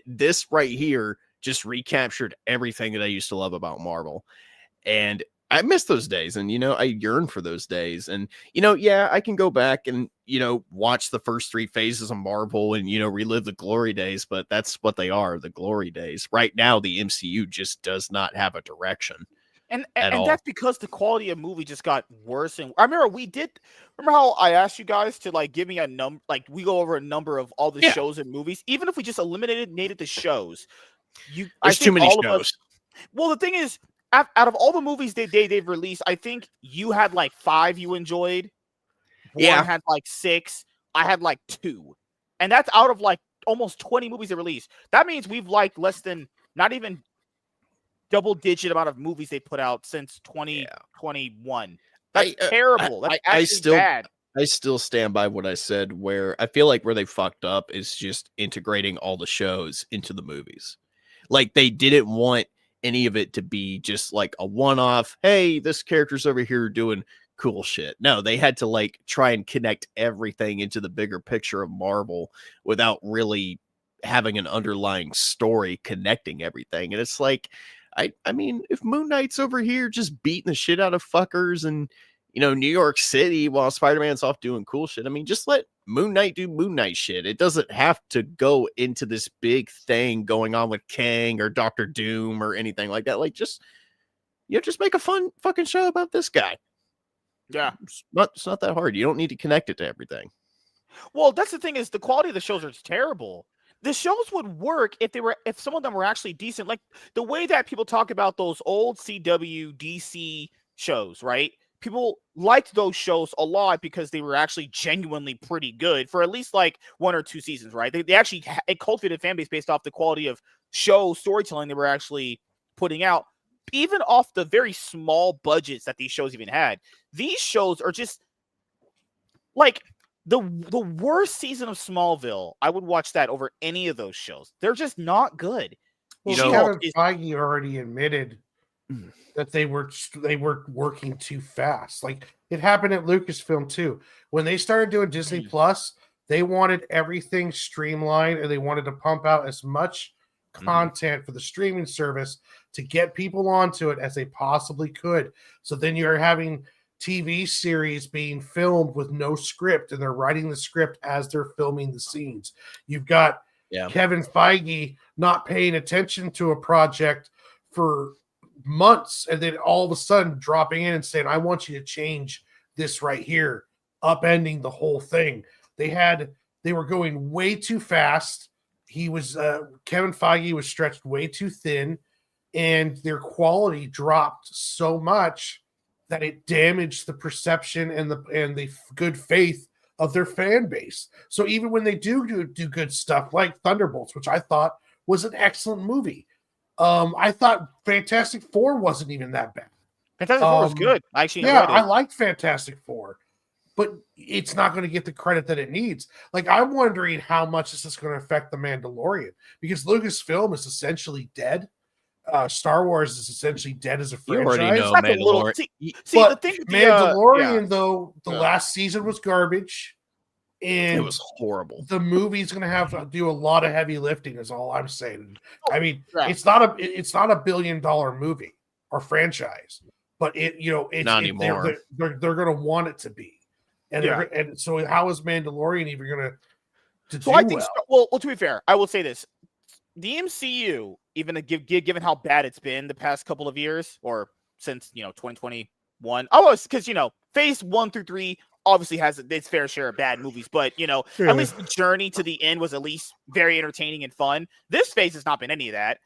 This right here just recaptured everything that I used to love about Marvel. And I miss those days, and I yearn for those days. And I can go back and watch the first 3 phases of Marvel and relive the glory days, but that's what they are, the glory days. Right now, the MCU just does not have a direction, and that's because the quality of movie just got worse. And I remember how I asked you guys to like give me a number, like we go over a number of all the shows and movies, even if we just eliminated the shows. There's too many shows. Well, the thing is, out of all the movies they've released, I think you had like 5 you enjoyed. One had like 6. I had like 2, and that's out of like almost 20 movies they released. That means we've liked less than not even double-digit amount of movies they put out since 2021. That's terrible. That's actually bad. I still stand by what I said, where I feel like where they fucked up is just integrating all the shows into the movies. Like, they didn't want any of it to be just like a one-off, hey, this character's over here doing cool shit. No, they had to like try and connect everything into the bigger picture of Marvel without really having an underlying story connecting everything. And it's like, I mean, if Moon Knight's over here just beating the shit out of fuckers and, you know, New York City while Spider-Man's off doing cool shit, I mean, just let Moon Knight do Moon Knight shit. It doesn't have to go into this big thing going on with Kang or Doctor Doom or anything like that. Like, just, you know, just make a fun fucking show about this guy. Yeah. It's not that hard. You don't need to connect it to everything. Well, that's the thing, is the quality of the shows are terrible. The shows would work if some of them were actually decent. Like the way that people talk about those old CW, DC shows, right? People liked those shows a lot because they were actually genuinely pretty good for at least like 1 or 2 seasons, right? They actually it cultivated fan base based off the quality of show storytelling they were actually putting out, even off the very small budgets that these shows even had. These shows are just like the worst season of Smallville. I would watch that over any of those shows. They're just not good. Well, Kevin Feige already admitted that they were working too fast. Like it happened at Lucasfilm too. When they started doing Disney Plus, they wanted everything streamlined and they wanted to pump out as much content for the streaming service to get people onto it as they possibly could. So then you're having TV series being filmed with no script, and they're writing the script as they're filming the scenes. You've got Kevin Feige not paying attention to a project for months, and then all of a sudden dropping in and saying, I want you to change this right here, upending the whole thing. They were going way too fast. Kevin Feige was stretched way too thin, and their quality dropped so much that it damaged the perception and the good faith of their fan base. So even when they do good stuff like Thunderbolts, which I thought was an excellent movie, I thought Fantastic Four wasn't even that bad. Fantastic Four was good. I actually I liked Fantastic Four, but it's not going to get the credit that it needs. Like, I'm wondering how much this is going to affect The Mandalorian, because Lucasfilm is essentially dead. Star Wars is essentially dead as a franchise. You already know Mandalorian. The thing with Mandalorian, though, the last season was garbage. And it was horrible. The movie's going to have to do a lot of heavy lifting, is all I'm saying. I mean, it's not a $1 billion movie or franchise, but it's not anymore. They're going to want it to be. And so how is Mandalorian even going to do I think well, to be fair, I will say this. The MCU, even given how bad it's been the past couple of years, or since 2021, because phase 1 through 3 obviously has its fair share of bad movies, but at least the journey to the end was at least very entertaining and fun. This phase has not been any of that.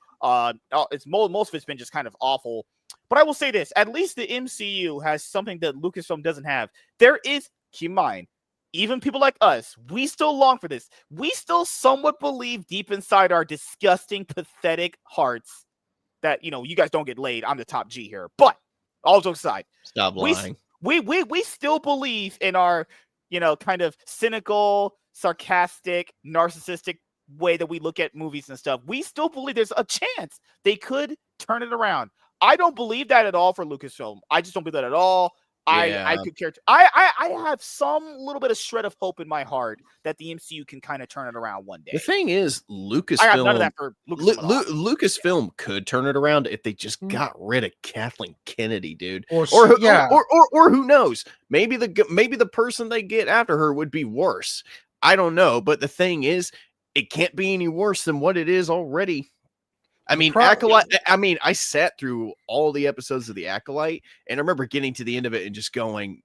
It's most of it's been just kind of awful. But I will say this: at least the MCU has something that Lucasfilm doesn't have. There is, keep in mind, even people like us, we still long for this. We still somewhat believe deep inside our disgusting, pathetic hearts that, you guys don't get laid. I'm the top G here. But all jokes aside, stop lying. We still believe in our, kind of cynical, sarcastic, narcissistic way that we look at movies and stuff. We still believe there's a chance they could turn it around. I don't believe that at all for Lucasfilm. I just don't believe that at all. I could care. I have some little bit of shred of hope in my heart that the MCU can kind of turn it around one day. The thing is, Lucasfilm. I got none of that for Lucasfilm could turn it around if they just got rid of Kathleen Kennedy, dude. Or who knows? Maybe the person they get after her would be worse. I don't know. But the thing is, it can't be any worse than what it is already. I mean, Acolyte. I mean, I sat through all the episodes of the Acolyte, and I remember getting to the end of it and just going,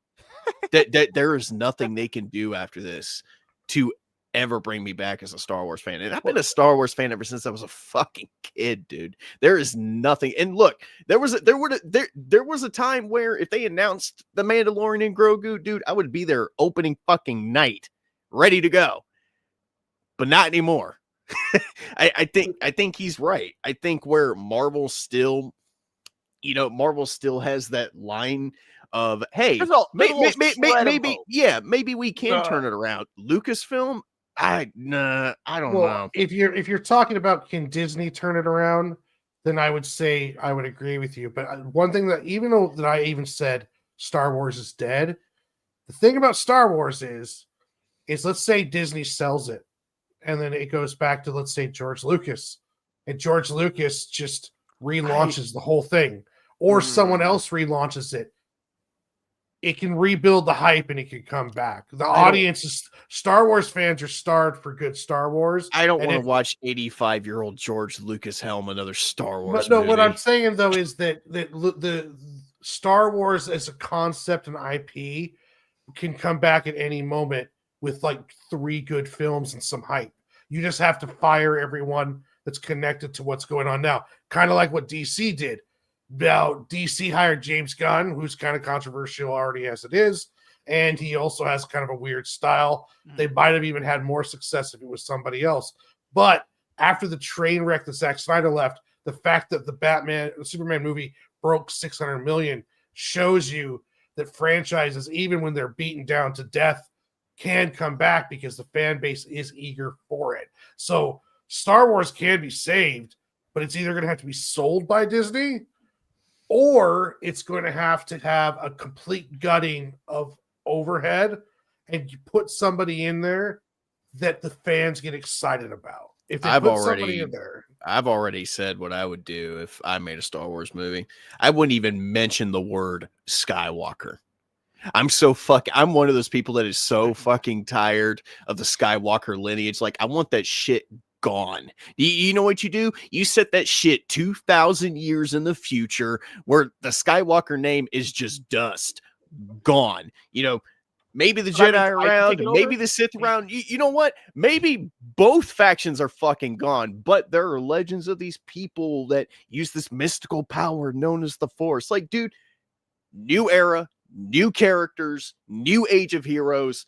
that there is nothing they can do after this to ever bring me back as a Star Wars fan. And I've been a Star Wars fan ever since I was a fucking kid, dude. There is nothing. And look, there was a time where if they announced the Mandalorian and Grogu, dude, I would be there opening fucking night, ready to go. But not anymore. I think he's right. I think where Marvel still, Marvel still has that line of, hey, there's a little shred of maybe, hope. yeah, maybe we can turn it around. Lucasfilm, I don't know. If you're talking about can Disney turn it around, then I would say I would agree with you. But one thing that even though that I even said Star Wars is dead, the thing about Star Wars is let's say Disney sells it, and then it goes back to let's say George Lucas, and George Lucas just relaunches the whole thing, or someone else relaunches it. It can rebuild the hype and it can come back. The audience is Star Wars fans are starved for good Star Wars. I don't want to watch 85-year-old George Lucas helm another Star Wars. But no, what I'm saying though is that the Star Wars as a concept and IP can come back at any moment with like 3 good films and some hype. You just have to fire everyone that's connected to what's going on now. Kind of like what DC did. Now, DC hired James Gunn, who's kind of controversial already as it is, and he also has kind of a weird style. They might have even had more success if it was somebody else. But after the train wreck that Zack Snyder left, the fact that the Superman movie broke 600 million shows you that franchises, even when they're beaten down to death, can come back because the fan base is eager for it. So Star Wars can be saved, but it's either going to have to be sold by Disney or it's going to have a complete gutting of overhead, and you put somebody in there that the fans get excited about. If they somebody in there, I've already said what I would do if I made a Star Wars movie. I wouldn't even mention the word Skywalker. I'm one of those people that is so fucking tired of the Skywalker lineage. Like, I want that shit gone. You know what you do? You set that shit 2,000 years in the future where the Skywalker name is just dust. Gone. Maybe the Jedi are around, maybe the Sith around. You know what? Maybe both factions are fucking gone, but there are legends of these people that use this mystical power known as the Force. Like, dude, new era, new characters, new age of heroes.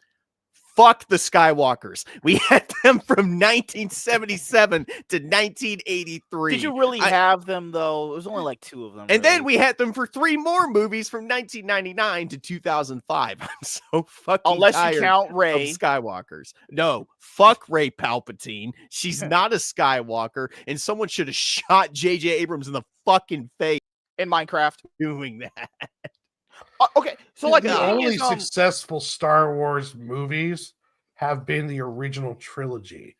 Fuck the Skywalkers. We had them from 1977 to 1983. Did you really have them, though? It was only like 2 of them. And then we had them for 3 more movies from 1999 to 2005. I'm so fucking Unless tired you count Rey. of Skywalkers. No, fuck Rey Palpatine. She's not a Skywalker, and someone should have shot J.J. Abrams in the fucking face in Minecraft doing that. Okay, so like the only successful Star Wars movies have been the original trilogy.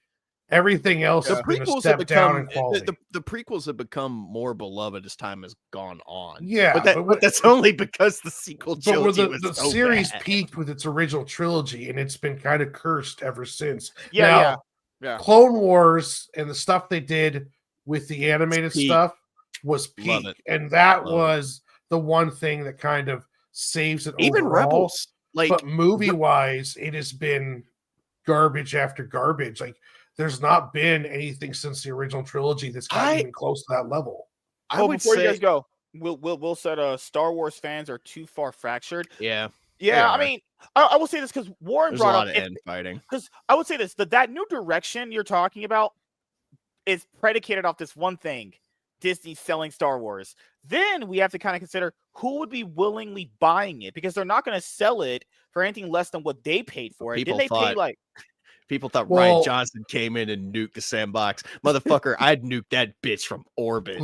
Everything else has been a step down in quality. The prequels have become more beloved as time has gone on. Yeah, but that's only because the sequel trilogy was the so series bad. peaked with its original trilogy, and it's been kind of cursed ever since. Yeah. Clone Wars and the stuff they did with the animated stuff was peak, and that was the one thing that kind of saves it even overall. Rebels, but movie wise, it has been garbage after garbage. Like, there's not been anything since the original trilogy that's gotten even close to that level. Before you guys go, Will said Star Wars fans are too far fractured. Yeah. I mean, I will say this because Warren There's brought a lot up of infighting. Because I would say this: that new direction you're talking about is predicated off this one thing: Disney selling Star Wars. Then we have to kind of consider who would be willingly buying it, because they're not going to sell it for anything less than what they paid for it. Didn't they pay like? People thought Ryan Johnson came in and nuked the sandbox. Motherfucker, I'd nuke that bitch from orbit.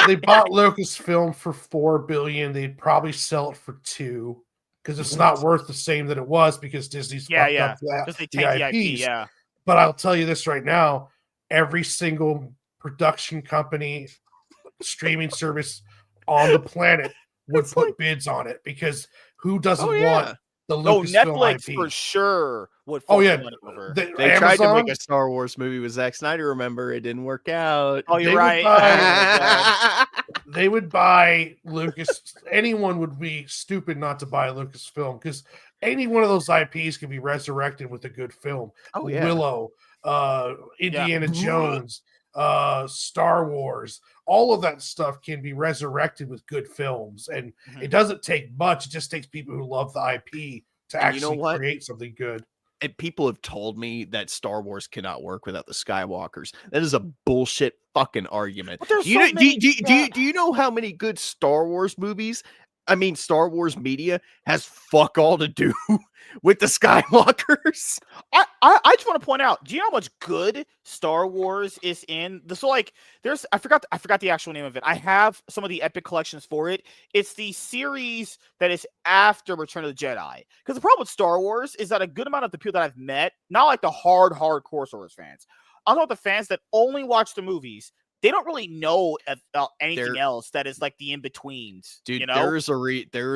They bought Lucasfilm for $4 billion. They'd probably sell it for $2 billion because it's not worth the same that it was because Disney's fucked up the IPs. Yeah. But I'll tell you this right now: every single production company, streaming service on the planet would put bids on it, because who doesn't want the Lucasfilm Netflix IP? For sure would. Over. They tried to make a Star Wars movie with Zack Snyder. Remember, it didn't work out. Oh, you're right. They would buy Lucas. Anyone would be stupid not to buy Lucasfilm, because any one of those IPs can be resurrected with a good film. Willow, Indiana Jones, Star Wars, all of that stuff can be resurrected with good films, and it doesn't take much. It just takes people who love the IP to actually create something good. And people have told me that Star Wars cannot work without the Skywalkers. That is a bullshit fucking argument. But there's Do you so know? many. Do you know how many good Star Wars movies? I mean, Star Wars media has fuck all to do with the Skywalkers. I just want to point out. Do you know how much good Star Wars is in the? So like, there's I forgot the actual name of it. I have some of the epic collections for it. It's the series that is after Return of the Jedi. Because the problem with Star Wars is that a good amount of the people that I've met, not like the hardcore Star Wars fans, I'm talking about the fans that only watch the movies. They don't really know about anything else that is like the in-betweens. Dude, you know? there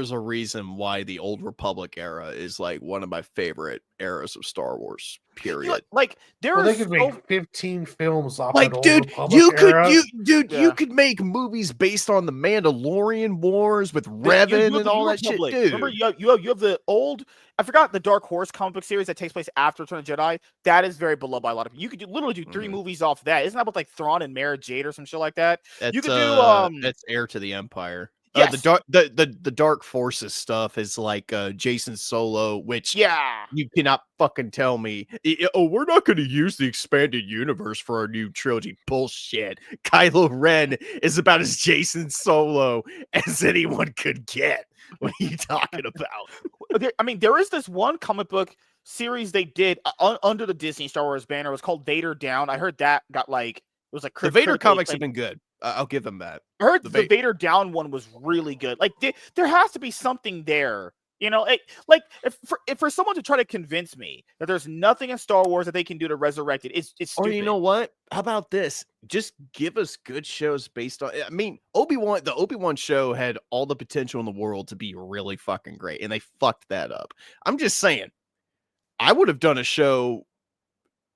is a reason why the Old Republic era is like one of my favorite eras of Star Wars. Period. Like there they could make 15 films off like, that Old dude, Republic era. you could make movies based on the Mandalorian Wars with Revan and all that shit, dude. Remember, you have the old. I forgot the Dark Horse comic book series that takes place after Return of the Jedi. That is very beloved by a lot of people. You could literally do 3 movies off that. Isn't that with like Thrawn and Mara Jade or some shit like that? That's, you could do that's Heir to the Empire. Yes. The Dark Forces stuff is like Jason Solo, which you cannot fucking tell me. Oh, we're not going to use the expanded universe for our new trilogy. Bullshit. Kylo Ren is about as Jason Solo as anyone could get. What are you talking about? I mean, there is this one comic book series they did under the Disney Star Wars banner. It was called Vader Down. I heard that got like it was like the Vader comics have been good. I'll give them that. I heard the Vader Down one was really good. Like there has to be something there, you know. Like if for someone to try to convince me that there's nothing in Star Wars that they can do to resurrect it, it's stupid. Or you know what? How about this? Just give us good shows based on. I mean, Obi-Wan. The Obi-Wan show had all the potential in the world to be really fucking great, and they fucked that up. I'm just saying. I would have done a show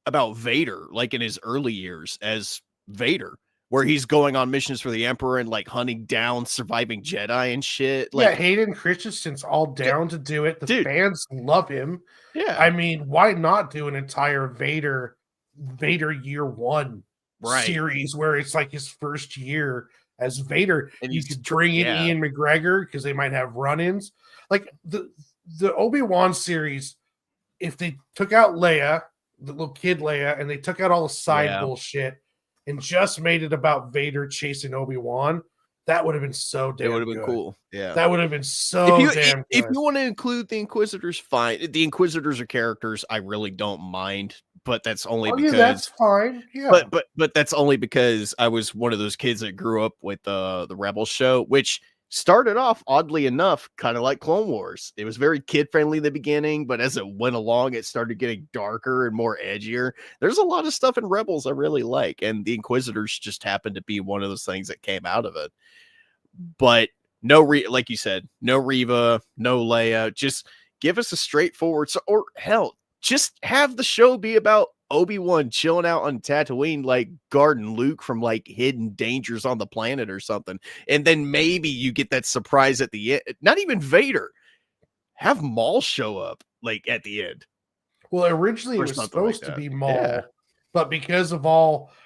about Vader, like in his early years as Vader, where he's going on missions for the Emperor and like hunting down surviving Jedi and shit. Like, yeah, Hayden Christensen's all down to do it. The fans love him. Yeah, I mean, why not do an entire Vader Year One series where it's like his first year as Vader, and you could bring in Ian McGregor because they might have run-ins. Like the Obi-Wan series, if they took out Leia, the little kid Leia, and they took out all the side bullshit and just made it about Vader chasing Obi-Wan, that would have been so damn good. It would have been cool. Yeah. That would have been so damn good. If you want to include the Inquisitors, fine. The Inquisitors are characters I really don't mind, but that's only because that's fine. Yeah. But that's only because I was one of those kids that grew up with the Rebel show, which started off oddly enough kind of like Clone Wars. It was very kid friendly in the beginning, but as it went along, it started getting darker and more edgier. There's a lot of stuff in Rebels I really like, and the Inquisitors just happened to be one of those things that came out of it. But like you said, no Reva, no Leia. Just give us a straightforward, or hell, just have the show be about Obi-Wan chilling out on Tatooine, like guarding Luke from like hidden dangers on the planet or something. And then maybe you get that surprise at the end. Not even Vader. Have Maul show up like at the end. Well, originally it was supposed to be Maul, but because of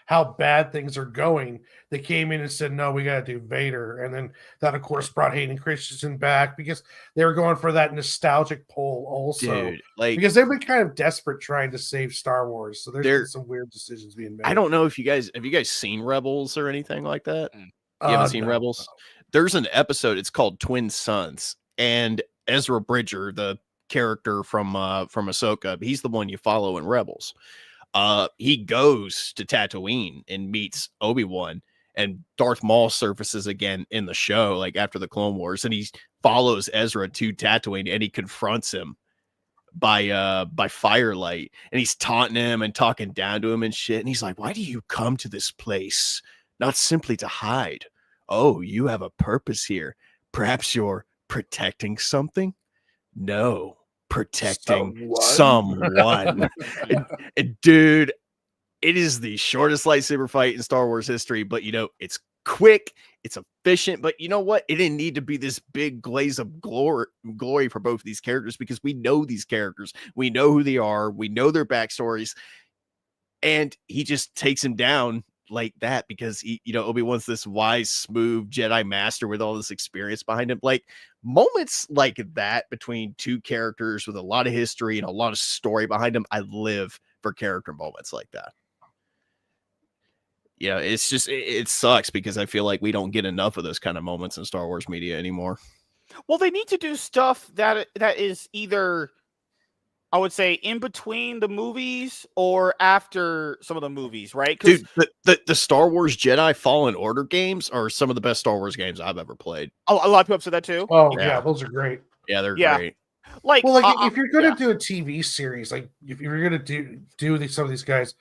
how bad things are going, they came in and said, no, we got to do Vader. And then that, of course, brought Hayden Christensen back because they were going for that nostalgic pull also. Dude, like, because they've been kind of desperate trying to save Star Wars. So there's been some weird decisions being made. I don't know if you guys seen Rebels or anything like that? You haven't seen Rebels? No. There's an episode, it's called Twin Sons. And Ezra Bridger, the character from Ahsoka, he's the one you follow in Rebels. He goes to Tatooine and meets Obi-Wan, and Darth Maul surfaces again in the show, like after the Clone Wars, and he follows Ezra to Tatooine and he confronts him by firelight, and he's taunting him and talking down to him and shit. And he's like, why do you come to this place? Not simply to hide. Oh, you have a purpose here. Perhaps you're protecting something? No. Protecting someone. and dude, it is the shortest lightsaber fight in Star Wars history, but it's quick, it's efficient, but you know what? It didn't need to be this big glaze of glory for both of these characters, because we know these characters, we know who they are, we know their backstories, and he just takes him down like that because Obi-Wan's this wise, smooth Jedi master with all this experience behind him. Like moments like that between two characters with a lot of history and a lot of story behind them, I live for character moments like that. It's just it sucks because I feel like we don't get enough of those kind of moments in Star Wars media anymore. Well, they need to do stuff that is either, I would say, in between the movies or after some of the movies, right? Dude, the Star Wars Jedi Fallen Order games are some of the best Star Wars games I've ever played. A lot of people have said that too. Oh yeah, those are great. Yeah, they're great. Like, if you're gonna do a TV series, like if you're gonna do some of these guys,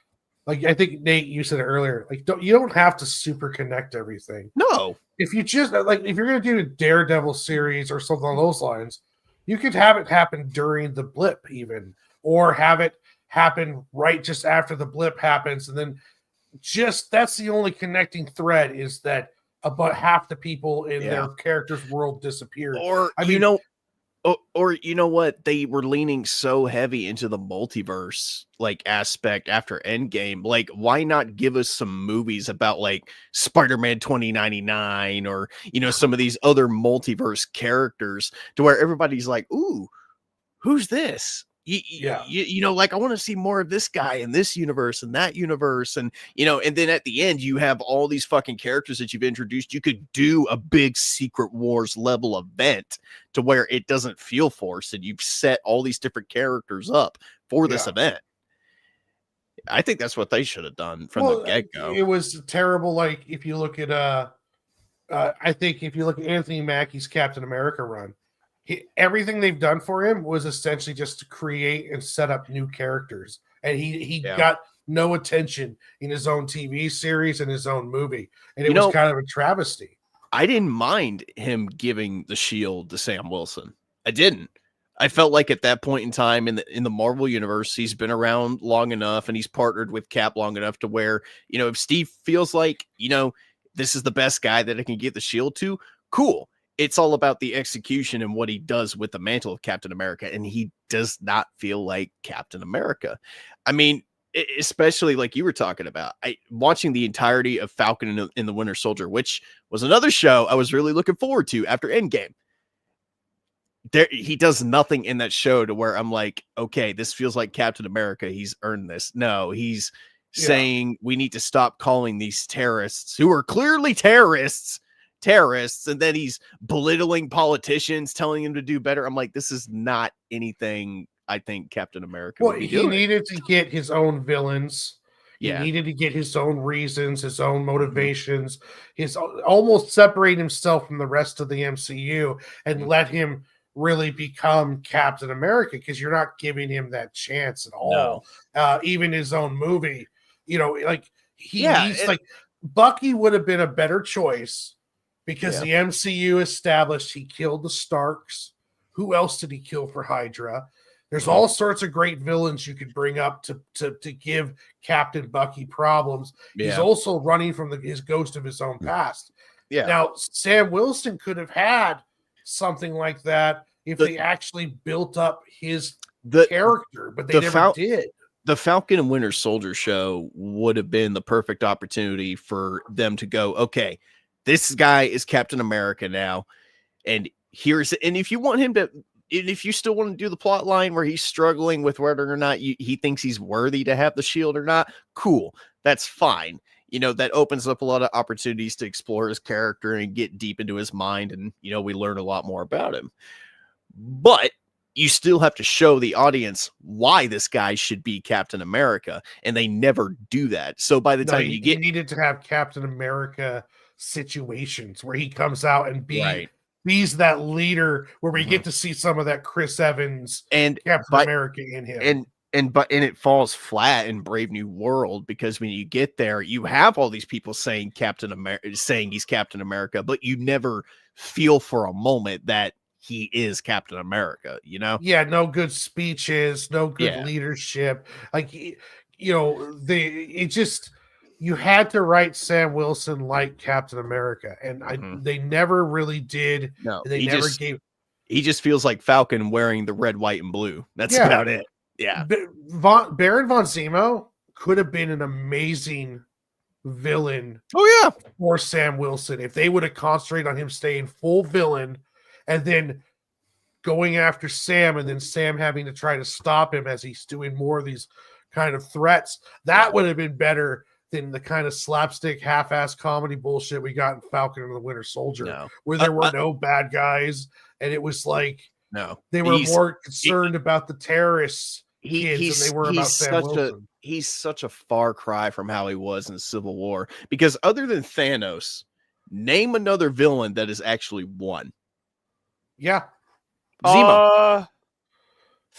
like I think Nate, you said it earlier, like you don't have to super connect everything. No, if you just like if you're gonna do a Daredevil series or something along those lines, you could have it happen during the blip, even, or have it happen right just after the blip happens, and then just that's the only connecting thread is that about half the people in their character's world disappeared. Or or you know what? They were leaning so heavy into the multiverse like aspect after Endgame. Like, why not give us some movies about like Spider-Man 2099 or some of these other multiverse characters to where everybody's like, ooh, who's this? Like I want to see more of this guy in this universe and that universe, and and then at the end you have all these fucking characters that you've introduced. You could do a big Secret Wars level event to where it doesn't feel forced, and you've set all these different characters up for this event. I think that's what they should have done from the get-go. It was terrible. Like if you look at I think if you look at Anthony Mackie's Captain America run, everything they've done for him was essentially just to create and set up new characters. And he got no attention in his own TV series and his own movie. And it was kind of a travesty. I didn't mind him giving the shield to Sam Wilson. I didn't. I felt like at that point in time in the Marvel universe, he's been around long enough and he's partnered with Cap long enough to where, if Steve feels like, this is the best guy that I can get the shield to, cool. It's all about the execution and what he does with the mantle of Captain America. And he does not feel like Captain America. I mean, especially like you were talking about, watching the entirety of Falcon and the Winter Soldier, which was another show I was really looking forward to after Endgame. He does nothing in that show to where I'm like, okay, this feels like Captain America. He's earned this. No, he's saying we need to stop calling these terrorists who are clearly terrorists, and then he's belittling politicians, telling them to do better. I'm like, this is not anything I think Captain America would be doing. Needed to get his own villains. He needed to get his own reasons, his own motivations, almost separate himself from the rest of the MCU and let him really become Captain America, because you're not giving him that chance at all. No. Even his own movie, like Bucky would have been a better choice. Because the MCU established he killed the Starks. Who else did he kill for Hydra? There's all sorts of great villains you could bring up to give Captain Bucky problems. Yeah. He's also running from his ghost of his own past. Yeah. Now, Sam Wilson could have had something like that if they actually built up his character, but they never did. The Falcon and Winter Soldier show would have been the perfect opportunity for them to go, okay, this guy is Captain America now. And if you want him to, and if you still want to do the plot line where he's struggling with whether or not he thinks he's worthy to have the shield or not, cool. That's fine. That opens up a lot of opportunities to explore his character and get deep into his mind. And, we learn a lot more about him. But you still have to show the audience why this guy should be Captain America. And they never do that. So by the time you needed to have Captain America situations where he comes out and he's that leader, where we get to see some of that Chris Evans and Captain America in him. And it falls flat in Brave New World, because when you get there, you have all these people saying saying he's Captain America, but you never feel for a moment that he is Captain America, Yeah, no good speeches, no good leadership. Like, you had to write Sam Wilson like Captain America, and they never really did. No, they never gave. He just feels like Falcon wearing the red, white, and blue. That's about it. Yeah, Baron von Zemo could have been an amazing villain Oh yeah. for Sam Wilson. If they would have concentrated on him staying full villain and then going after Sam and then Sam having to try to stop him as he's doing more of these kind of threats, that would have been better than the kind of slapstick half-ass comedy bullshit we got in Falcon and the Winter Soldier, where there were no bad guys and it was like they were more concerned about the terrorists kids than they were about Sam Wilson. He's such a far cry from how he was in Civil War, because other than Thanos, name another villain that has actually won. Yeah. Zemo.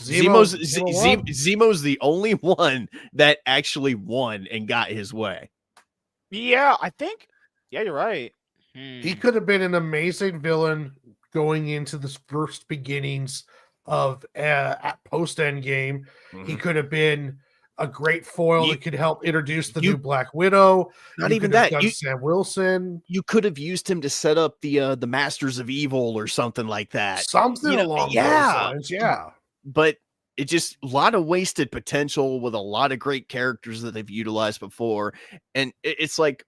Zemo's the only one that actually won and got his way. Yeah, I think. Yeah, you're right. He could have been an amazing villain going into the first beginnings of post Endgame. He could have been a great foil that could help introduce the new Black Widow. Not even that. Sam Wilson. You could have used him to set up the Masters of Evil or something like that. Something along those lines. Yeah. But it just a lot of wasted potential with a lot of great characters that they've utilized before. And it's like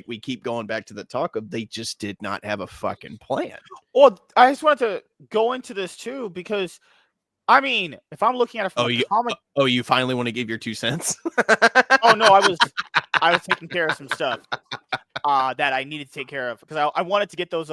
we keep going back to the talk of they just did not have a fucking plan. Well, I just wanted to go into this too, because I mean, if I'm looking at it from comic, you finally want to give your 2 cents? Oh no, I was taking care of some stuff that I needed to take care of, because I wanted to get those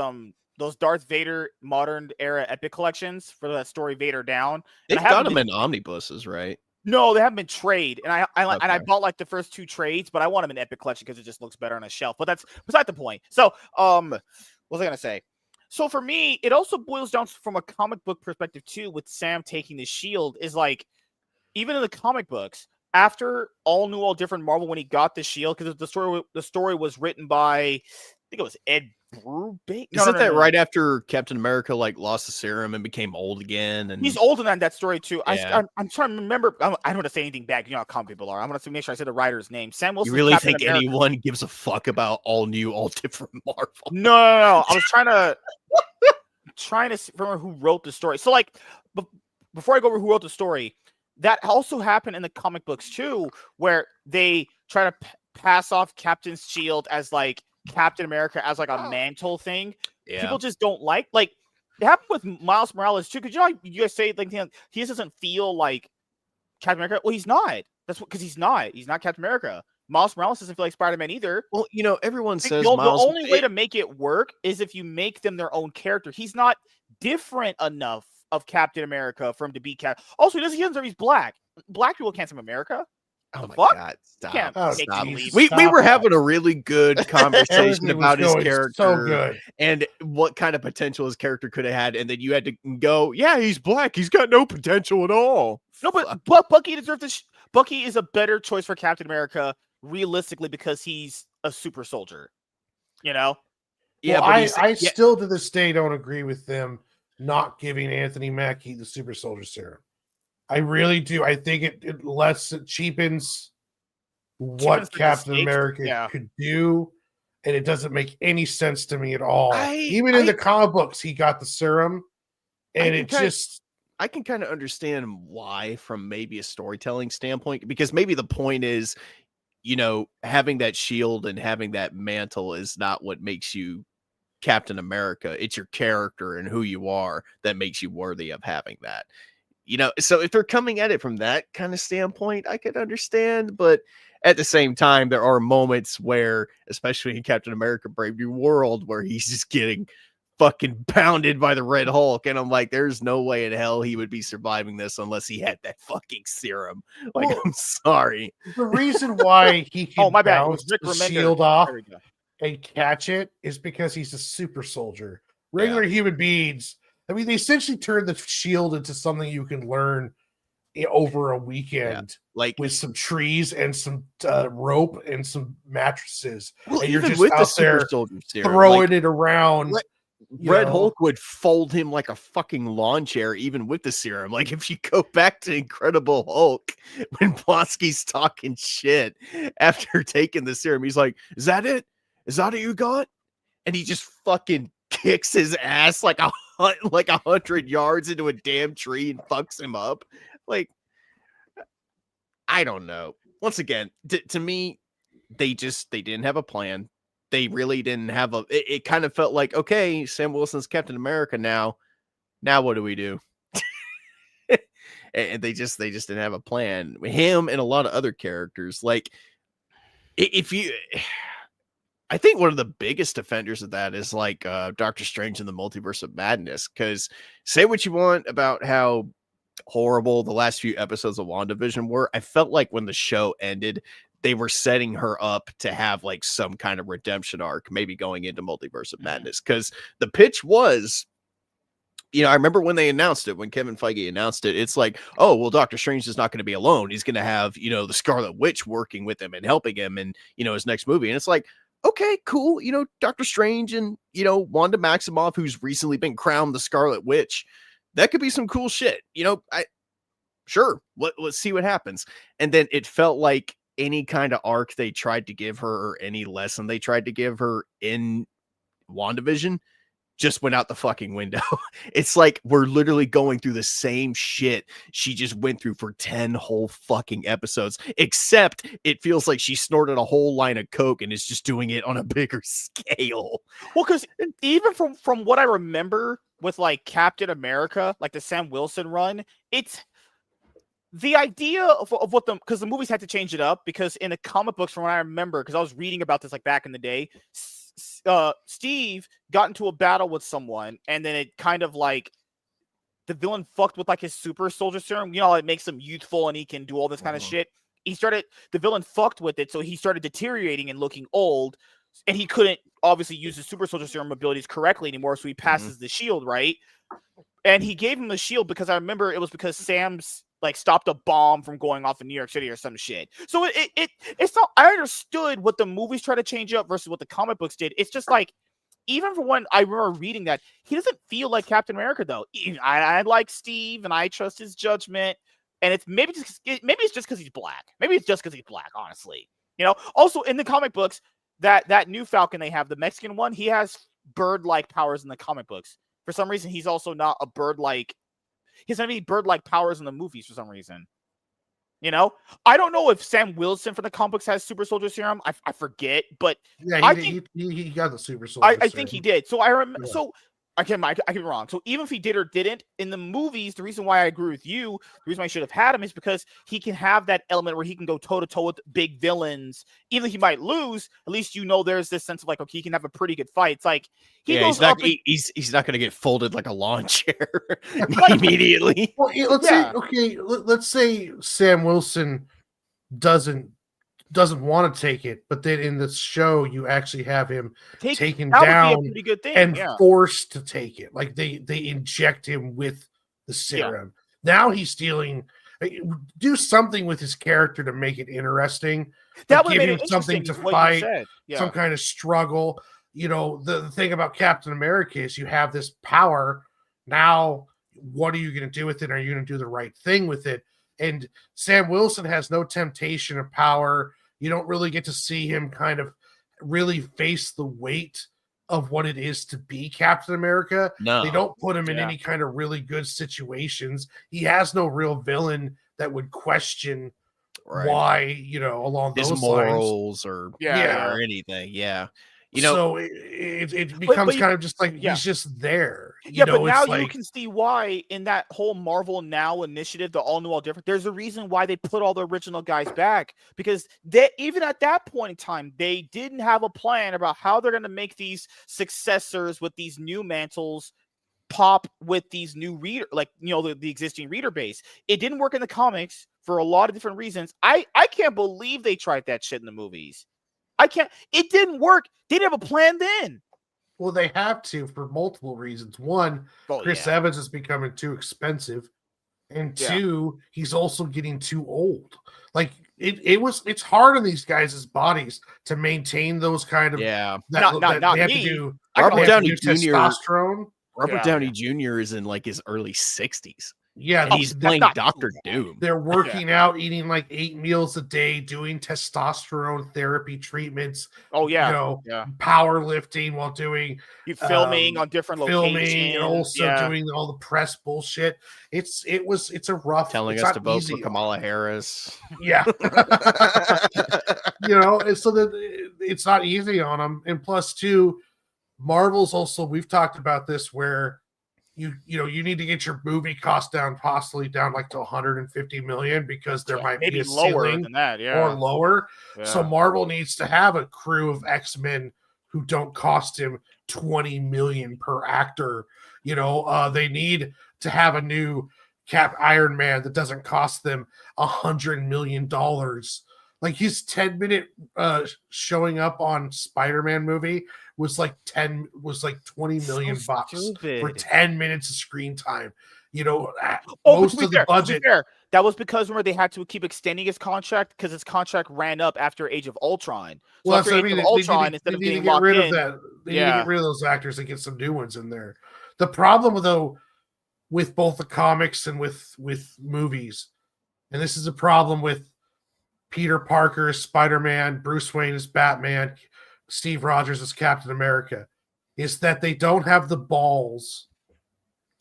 Darth Vader modern era epic collections for that story Vader Down. They've got them in omnibuses, right? No, they haven't been trade, and I bought like the first 2 trades, but I want them in epic collection because it just looks better on a shelf. But that's beside the point. So, what was I gonna say? So for me, it also boils down from a comic book perspective too, with Sam taking the shield, is like, even in the comic books, after All New, All Different Marvel, when he got the shield, because the story was written by, I think it was Ed Brubaker. Isn't that right after Captain America lost the serum and became old again? And he's old in that story too. Yeah. I'm trying to remember. I don't want to say anything bad. You know how common people are. I'm going to make sure I say the writer's name. Sam Wilson. You really think anyone gives a fuck about All New, All Different Marvel? No. I was trying to remember who wrote the story. So before I go over who wrote the story, that also happened in the comic books too, where they try to pass off Captain's shield as Captain America as a mantle thing. Yeah. People just don't like it happened with Miles Morales too, because you guys say he doesn't feel like Captain America. Well, he's not. That's because he's not Captain America. Miles Morales doesn't feel like Spider-Man either. Well, everyone says the only way to make it work is if you make them their own character. He's not different enough of Captain America for him to be Cap. Also, he doesn't. He's black. Black people can't say America. Oh my God! Stop. We were having a really good conversation about his character, so good, and what kind of potential his character could have had, and then you had to go, yeah, he's black. He's got no potential at all. No, but Bucky deserves this. Bucky is a better choice for Captain America, realistically, because he's a super soldier. Yeah, well, I still to this day don't agree with them not giving Anthony Mackie the super soldier serum. I really do. I think it cheapens what Captain America could do, and it doesn't make any sense to me at all. Even in the comic books, he got the serum, and I can kind of understand why from maybe a storytelling standpoint, because maybe the point is, having that shield and having that mantle is not what makes you Captain America. It's your character and who you are that makes you worthy of having that. So if they're coming at it from that kind of standpoint, I could understand. But at the same time, there are moments where, especially in Captain America Brave New World, where he's just getting fucking pounded by the Red Hulk. And I'm like, there's no way in hell he would be surviving this unless he had that fucking serum. I'm sorry. The reason why he can bounce the shield off and catch it is because he's a super soldier. Regular human beings, they essentially turned the shield into something you can learn over a weekend, with some trees and some rope and some mattresses. Well, and you're just with out there throwing it around. Red Hulk would fold him like a fucking lawn chair, even with the serum. If you go back to Incredible Hulk, when Blonsky's talking shit after taking the serum, he's like, "Is that it? Is that what you got?" And he just fucking kicks his ass like 100 yards into a damn tree and fucks him up. I don't know. Once again, to me, they didn't have a plan. They really didn't have it kind of felt like, okay, Sam Wilson's Captain America now. Now what do we do? And they just didn't have a plan. Him and a lot of other characters. Like, if you, I think one of the biggest offenders of that is like Doctor Strange in the Multiverse of Madness. Because say what you want about how horrible the last few episodes of WandaVision were, I felt like when the show ended, they were setting her up to have like some kind of redemption arc, maybe going into Multiverse of Madness. Because the pitch was, I remember when they announced it, when Kevin Feige announced it, it's like, oh, well, Doctor Strange is not going to be alone. He's going to have, the Scarlet Witch working with him and helping him in, his next movie. And it's like, okay, cool. Doctor Strange and, Wanda Maximoff, who's recently been crowned the Scarlet Witch. That could be some cool shit. Sure. Let's see what happens. And then it felt like any kind of arc they tried to give her or any lesson they tried to give her in WandaVision just went out the fucking window. It's like we're literally going through the same shit she just went through for 10 whole fucking episodes, except it feels like she snorted a whole line of coke and is just doing it on a bigger scale. Well, because even from what I remember with like Captain America, like the Sam Wilson run, it's the idea of what because the movies had to change it up, because in the comic books, from what I remember, because I was reading about this like back in the day, Steve got into a battle with someone, and then it kind of like the villain fucked with like his super soldier serum. It makes him youthful and he can do all this kind of shit. The villain fucked with it, so he started deteriorating and looking old, and he couldn't obviously use his super soldier serum abilities correctly anymore, so he passes the shield, right? And he gave him the shield because I remember it was because Sam's like stopped a bomb from going off in New York City or some shit. So it's not, I understood what the movies try to change up versus what the comic books did. It's just like, even for when I remember reading that, he doesn't feel like Captain America though. I like Steve and I trust his judgment. And it's maybe it's just because he's black. Maybe it's just because he's black, honestly. Also in the comic books, that new Falcon they have, the Mexican one, he has bird-like powers in the comic books. For some reason, he's also not a bird-like. He doesn't have any bird-like powers in the movies for some reason. I don't know if Sam Wilson from the comic books has super soldier serum. I forget, but yeah, he got the super soldier serum. I think he did. So I remember. Yeah. So I can be wrong. So even if he did or didn't in the movies, the reason why I agree with you, the reason why I should have had him is because he can have that element where he can go toe to toe with big villains. Even if he might lose, at least there's this sense of like, okay, he can have a pretty good fight. It's like he's not going to get folded like a lawn chair immediately. Well, let's say Sam Wilson doesn't want to take it, but then in the show you actually have him taken down and forced to take it. Like they inject him with the serum. Now he's stealing. Do something with his character to make it interesting. That would give him something to fight, some kind of struggle. The thing about Captain America is you have this power. Now, what are you going to do with it? Are you going to do the right thing with it? And Sam Wilson has no temptation of power. You don't really get to see him kind of really face the weight of what it is to be Captain America. No. They don't put him in any kind of really good situations. He has no real villain that would question why, along his those morals lines. or anything. Yeah. So it becomes kind of just like he's just there. But now you can see why in that whole Marvel Now initiative, the all new, all different. There's a reason why they put all the original guys back, because even at that point in time, they didn't have a plan about how they're going to make these successors with these new mantles pop with these new reader, the existing reader base. It didn't work in the comics for a lot of different reasons. I can't believe they tried that shit in the movies. It didn't work. They didn't have a plan then. Well, they have to for multiple reasons. One, Chris Evans is becoming too expensive. And two, he's also getting too old. Like it's hard on these guys' bodies to maintain those kind of not they have me. to do. Robert Downey Jr. Testosterone. Robert Downey Jr. is in like his early 60s. Yeah, And he's playing Doctor Doom. They're working out, eating like 8 meals a day, doing testosterone therapy treatments. Oh yeah, you know, powerlifting while doing filming on different locations, and also doing all the press bullshit. It's a rough. Telling us to vote for Kamala Harris. Yeah, and so that it's not easy on them. And plus, too, Marvel's also. We've talked about this where. You need to get your movie cost down, possibly down like to 150 million because there might be a lower ceiling than that, or lower. Yeah. So Marvel needs to have a crew of X-Men who don't cost him 20 million per actor. They need to have a new Iron Man that doesn't cost them $100 million. Like his 10-minute showing up on Spider-Man movie was like 20 million bucks for 10 minutes of screen time. Most of the budget. That was because remember they had to keep extending his contract because his contract ran up after Age of Ultron. So well, after Age of Ultron, instead of getting locked in, they need to get rid of those actors and get some new ones in there. The problem though, with both the comics and with movies, and this is a problem with Peter Parker as Spider-Man, Bruce Wayne as Batman, Steve Rogers as Captain America, is that they don't have the balls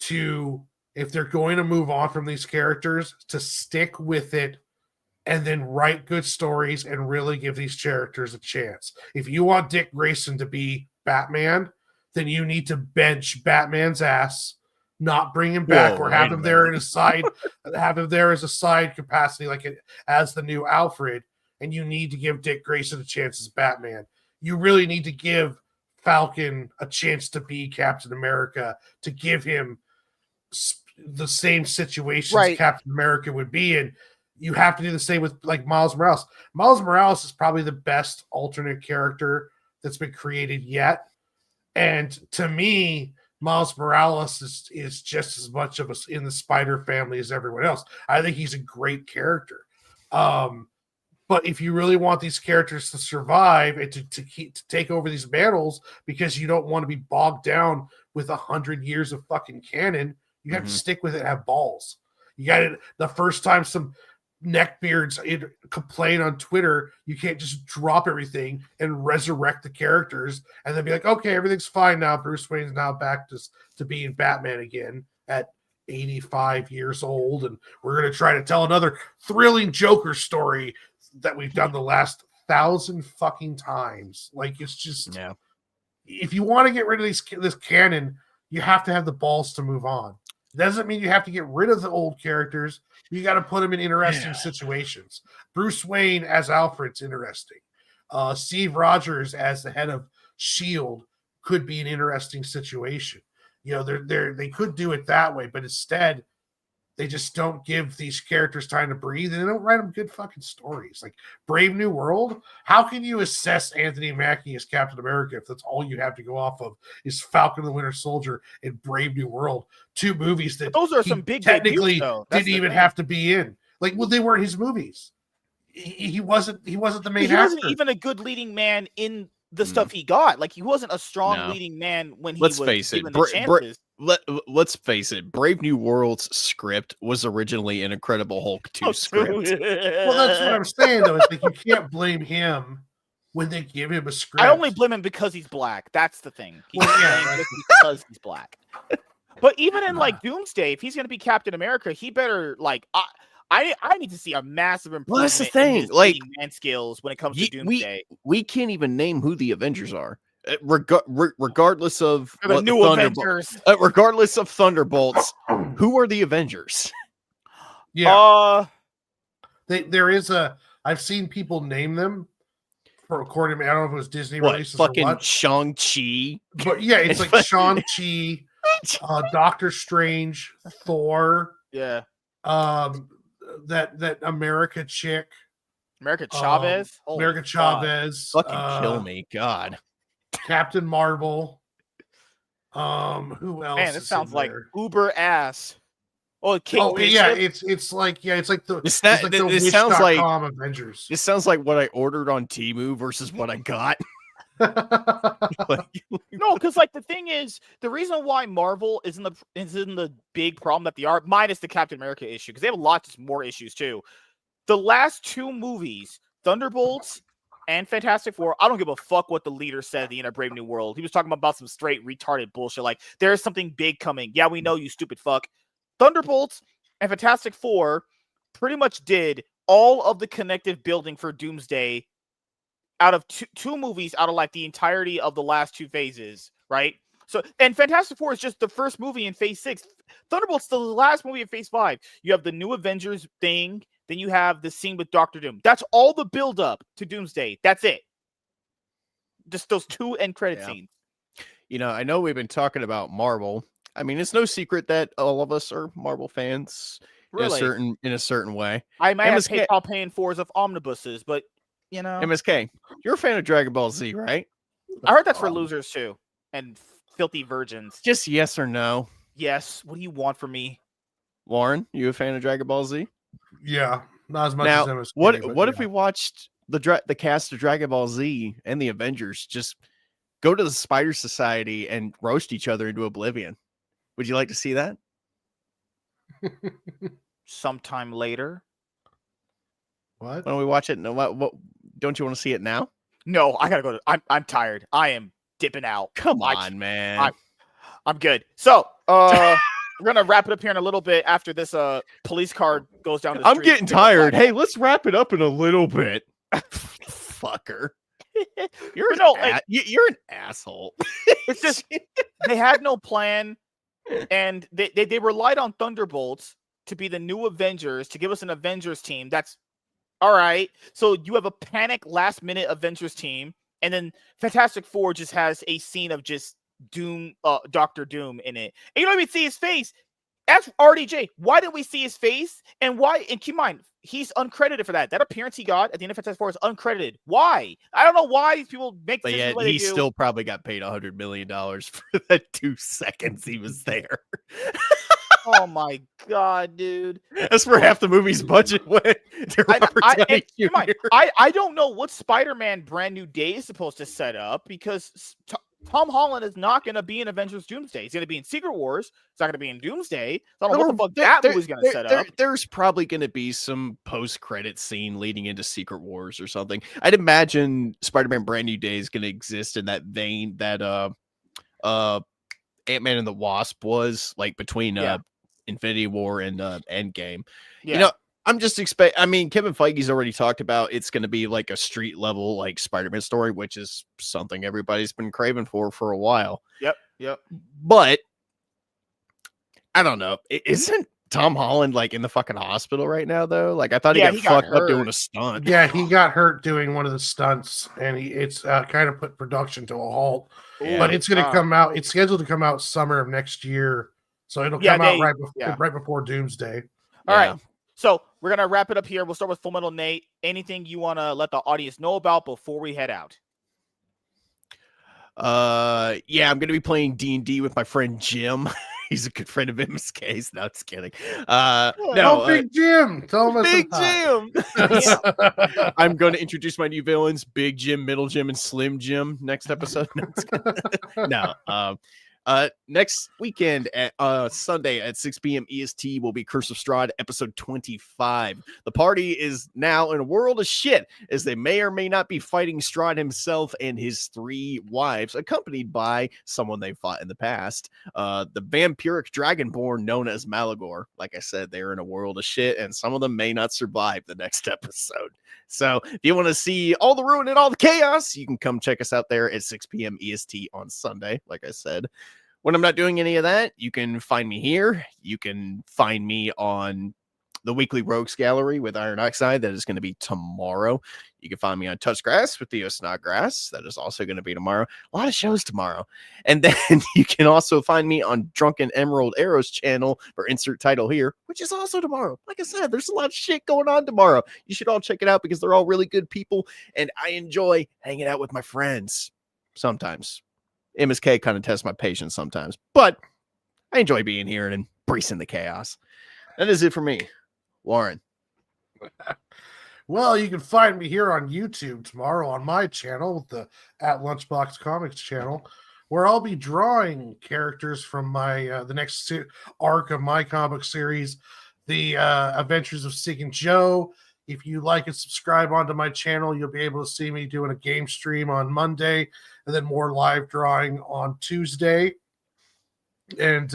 to, if they're going to move on from these characters, to stick with it and then write good stories and really give these characters a chance. If you want Dick Grayson to be Batman, then you need to bench Batman's ass, not bring him back or have him there in a side, have him there as a side capacity, as the new Alfred. And you need to give Dick Grayson a chance as Batman. You really need to give Falcon a chance to be Captain America, to give him the same situations Captain America would be in. You have to do the same with like Miles Morales. Miles Morales is probably the best alternate character that's been created yet. And to me, Miles Morales is just as much of in the Spider family as everyone else. I think he's a great character. But if you really want these characters to survive and to take over these battles, because you don't want to be bogged down with 100 years of fucking canon, you have to stick with it and have balls. You got it. The first time some neckbeards complain on Twitter, you can't just drop everything and resurrect the characters and then be like, okay, everything's fine now. Bruce Wayne's now back to being Batman again at 85 years old, and we're going to try to tell another thrilling Joker story that we've done the last 1,000 fucking times. Like, it's just, if you want to get rid of this canon, you have to have the balls to move on. Doesn't mean you have to get rid of the old characters. You got to put them in interesting situations. Bruce Wayne as Alfred's interesting. Steve Rogers as the head of S.H.I.E.L.D. could be an interesting situation. They could do it that way, but instead, they just don't give these characters time to breathe, and they don't write them good fucking stories. Like Brave New World, how can you assess Anthony Mackie as Captain America if that's all you have to go off of is Falcon and the Winter Soldier and Brave New World? Two movies that those are some big technically debuts, didn't even have to be in. Like, well, they weren't his movies. He wasn't the main actor. He wasn't even a good leading man in the stuff he got. Like, he wasn't a strong leading man when he was given the chances. Let's face it, Brave New World's script was originally an Incredible Hulk 2 script. Well, that's what I'm saying, though. It's like you can't blame him when they give him a script. I only blame him because he's black. That's the thing. Because he's black. But even in like Doomsday, if he's going to be Captain America, he better like I need to see a massive improvement. Well, that's the thing. In his like man skills when it comes to Doomsday. We can't even name who the Avengers are. Regardless of the new Avengers, regardless of Thunderbolts, who are the Avengers? Yeah, there is I've seen people name them. For according to me, I don't know if it was Disney releases fucking or what. Shang-Chi, but yeah, it's like Shang-Chi, Doctor Strange, Thor. Yeah, that America chick, America Chavez. America Chavez, fucking kill me, God. Captain Marvel. Who else? Man, this sounds like Uber ass. Oh, yeah, it's like the this sounds like Avengers. This sounds like what I ordered on Temu versus what I got. No, because like the thing is, the reason why Marvel is in the big problem that they are, minus the Captain America issue, because they have lots more issues too. The last two movies, Thunderbolts and Fantastic Four, I don't give a fuck what the leader said at the end of Brave New World. He was talking about some straight retarded bullshit. Like, there's something big coming. Yeah, we know, you stupid fuck. Thunderbolts and Fantastic Four pretty much did all of the connective building for Doomsday out of two movies out of like the entirety of the last two phases, right? So, and Fantastic Four is just the first movie in Phase 6. Thunderbolt's the last movie in Phase 5. You have the new Avengers thing, then you have the scene with Doctor Doom. That's all the build up to Doomsday. That's it. Just those two end credit scenes. You know, I know we've been talking about Marvel. I mean, it's no secret that all of us are Marvel fans Really? in a certain way. I might have PayPal paying fours of omnibuses, but you know, MSK, you're a fan of Dragon Ball Z, right? I heard that's for losers too and filthy virgins. Just yes or no. Yes. What do you want from me, Warren? You a fan of Dragon Ball Z? Yeah, not as much now, as MSK. What if we watched the cast of Dragon Ball Z and the Avengers just go to the Spider Society and roast each other into oblivion? Would you like to see that? Sometime later. What? Why don't we watch it? No, what? Don't you want to see it now? No, I gotta go. I'm tired. I am dipping out. Come on, man. I'm good. So, we're gonna wrap it up here in a little bit after this police car goes down the street. I'm getting tired. Hey, let's wrap it up in a little bit. Fucker. You're an asshole. It's just they had no plan, and they relied on Thunderbolts to be the new Avengers, to give us an Avengers team. That's all right. So you have a panic last minute Avengers team, and then Fantastic Four just has a scene of just Doom, Doctor Doom in it. And you don't even see his face. That's RDJ. Why didn't we see his face? And why? And keep in mind, he's uncredited for that. That appearance he got at the end of Fantastic Four is uncredited. Why? I don't know why these people make. But yeah, he still probably got paid $100 million for the 2 seconds he was there. Oh my god, dude! That's where half the movie's budget went. I don't know what Spider-Man Brand New Day is supposed to set up, because Tom Holland is not going to be in Avengers Doomsday. He's going to be in Secret Wars. It's not going to be in Doomsday. So I don't know what the fuck that movie's going to set up. There's probably going to be some post-credit scene leading into Secret Wars or something. I'd imagine Spider-Man Brand New Day is going to exist in that vein that Ant-Man and the Wasp was, like between Infinity War and Endgame. You know, I'm just I mean, Kevin Feige's already talked about it's going to be like a street level like Spider-Man story, which is something everybody's been craving for a while. Yep. But I don't know. Isn't Tom Holland like in the fucking hospital right now though? Like I thought he got fucked up doing a stunt. Yeah, he got hurt doing one of the stunts, and it's kind of put production to a halt. Yeah. But it's going to come out. It's scheduled to come out summer of next year. So it'll come out right before Doomsday. All right. So we're going to wrap it up here. We'll start with Full Metal Nate. Anything you want to let the audience know about before we head out? Yeah, I'm going to be playing D&D with my friend Jim. He's a good friend of MSK's. No, just kidding. Big Jim. Tell him Big Jim. I'm going to introduce my new villains, Big Jim, Middle Jim, and Slim Jim next episode. Next weekend at Sunday at 6 p.m. EST will be Curse of Strahd episode 25. The party is now in a world of shit, as they may or may not be fighting Strahd himself and his 3 wives, accompanied by someone they fought in the past, the vampiric dragonborn known as Malagor. Like I said, they're in a world of shit, and some of them may not survive the next episode. So if you want to see all the ruin and all the chaos, you can come check us out there at 6 p.m. EST on Sunday, like I said. When I'm not doing any of that, you can find me here. You can find me on the weekly Rogues Gallery with Iron Oxide. That is going to be tomorrow. You can find me on Touch Grass with Theo Snodgrass. That is also going to be tomorrow. A lot of shows tomorrow. And then you can also find me on Drunken Emerald Arrow's channel for Insert Title Here, which is also tomorrow. Like I said, there's a lot of shit going on tomorrow. You should all check it out because they're all really good people. And I enjoy hanging out with my friends sometimes. MSK kind of tests my patience sometimes, but I enjoy being here and embracing the chaos. That is it for me, Warren. Well, you can find me here on YouTube tomorrow on my channel with the at Lunchbox Comics channel, where I'll be drawing characters from my the next arc of my comic series, the Adventures of Sig and Joe. If you like and subscribe onto my channel, you'll be able to see me doing a game stream on Monday, and then more live drawing on Tuesday, and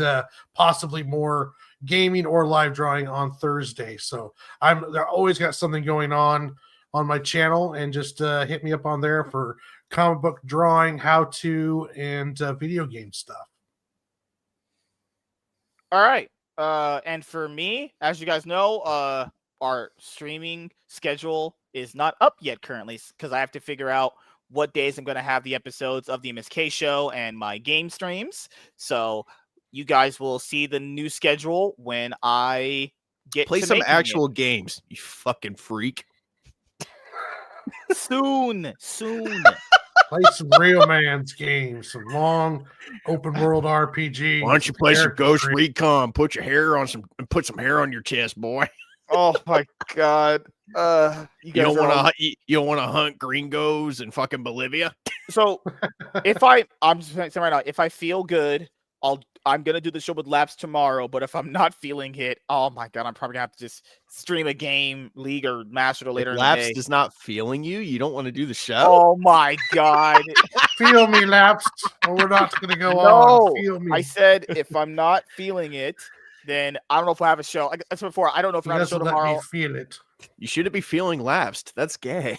possibly more gaming or live drawing on Thursday. So I always got something going on my channel, and just hit me up on there for comic book drawing, how to, and video game stuff. All right. And for me, as you guys know, our streaming schedule is not up yet currently because I have to figure out what days I'm going to have the episodes of the MSK show and my game streams. So you guys will see the new schedule when I get Play to some making actual it. games, you fucking freak. Soon. Play some real man's games, some long open world RPG. Why don't you play some character Ghost creation. Recon? Put some hair on your chest, boy. Oh my god. You You don't guys are want all- to. You don't want to hunt gringos in fucking Bolivia. So if I'm just saying right now, if I feel good, I'm gonna do the show with Laps tomorrow. But if I'm not feeling it, oh my god, I'm probably gonna have to just stream a game, League or Master later If in the Laps day. is not feeling you, you don't want to do the show. Oh my god. Feel me, lapsed. Or we're not going to go No, on. Feel me. I said if I'm not feeling it, then I don't know if I have a show. Like I said before, I don't know if He I have a show doesn't let me tomorrow. feel it. You shouldn't be feeling lapsed. That's gay.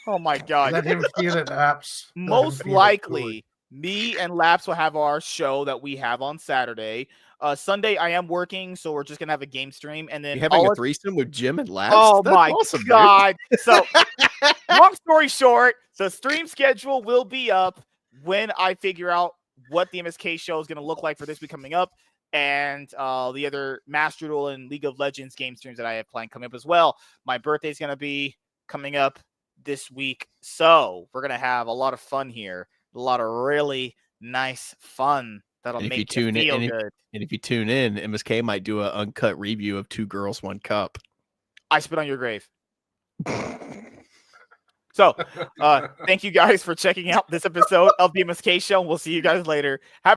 Oh my god. Let him feel it, apps. Let him Most feel it. likely, me and Laps will have our show that we have on Saturday. Sunday, I am working, so we're just gonna have a game stream, and then You having all a of- threesome with Jim and Laps? Oh That's my awesome, dude. god! So, long story short, the stream schedule will be up when I figure out what the MSK show is gonna look like for this week coming up, and the other Master Duel and League of Legends game streams that I have planned coming up as well. My birthday's gonna be coming up this week, so we're gonna have a lot of fun here. A lot of really nice fun that'll And if make you tune feel in, good. and if you tune in, MSK might do an uncut review of Two Girls, One Cup. I spit on your grave. So, thank you guys for checking out this episode of the MSK show. We'll see you guys later. Have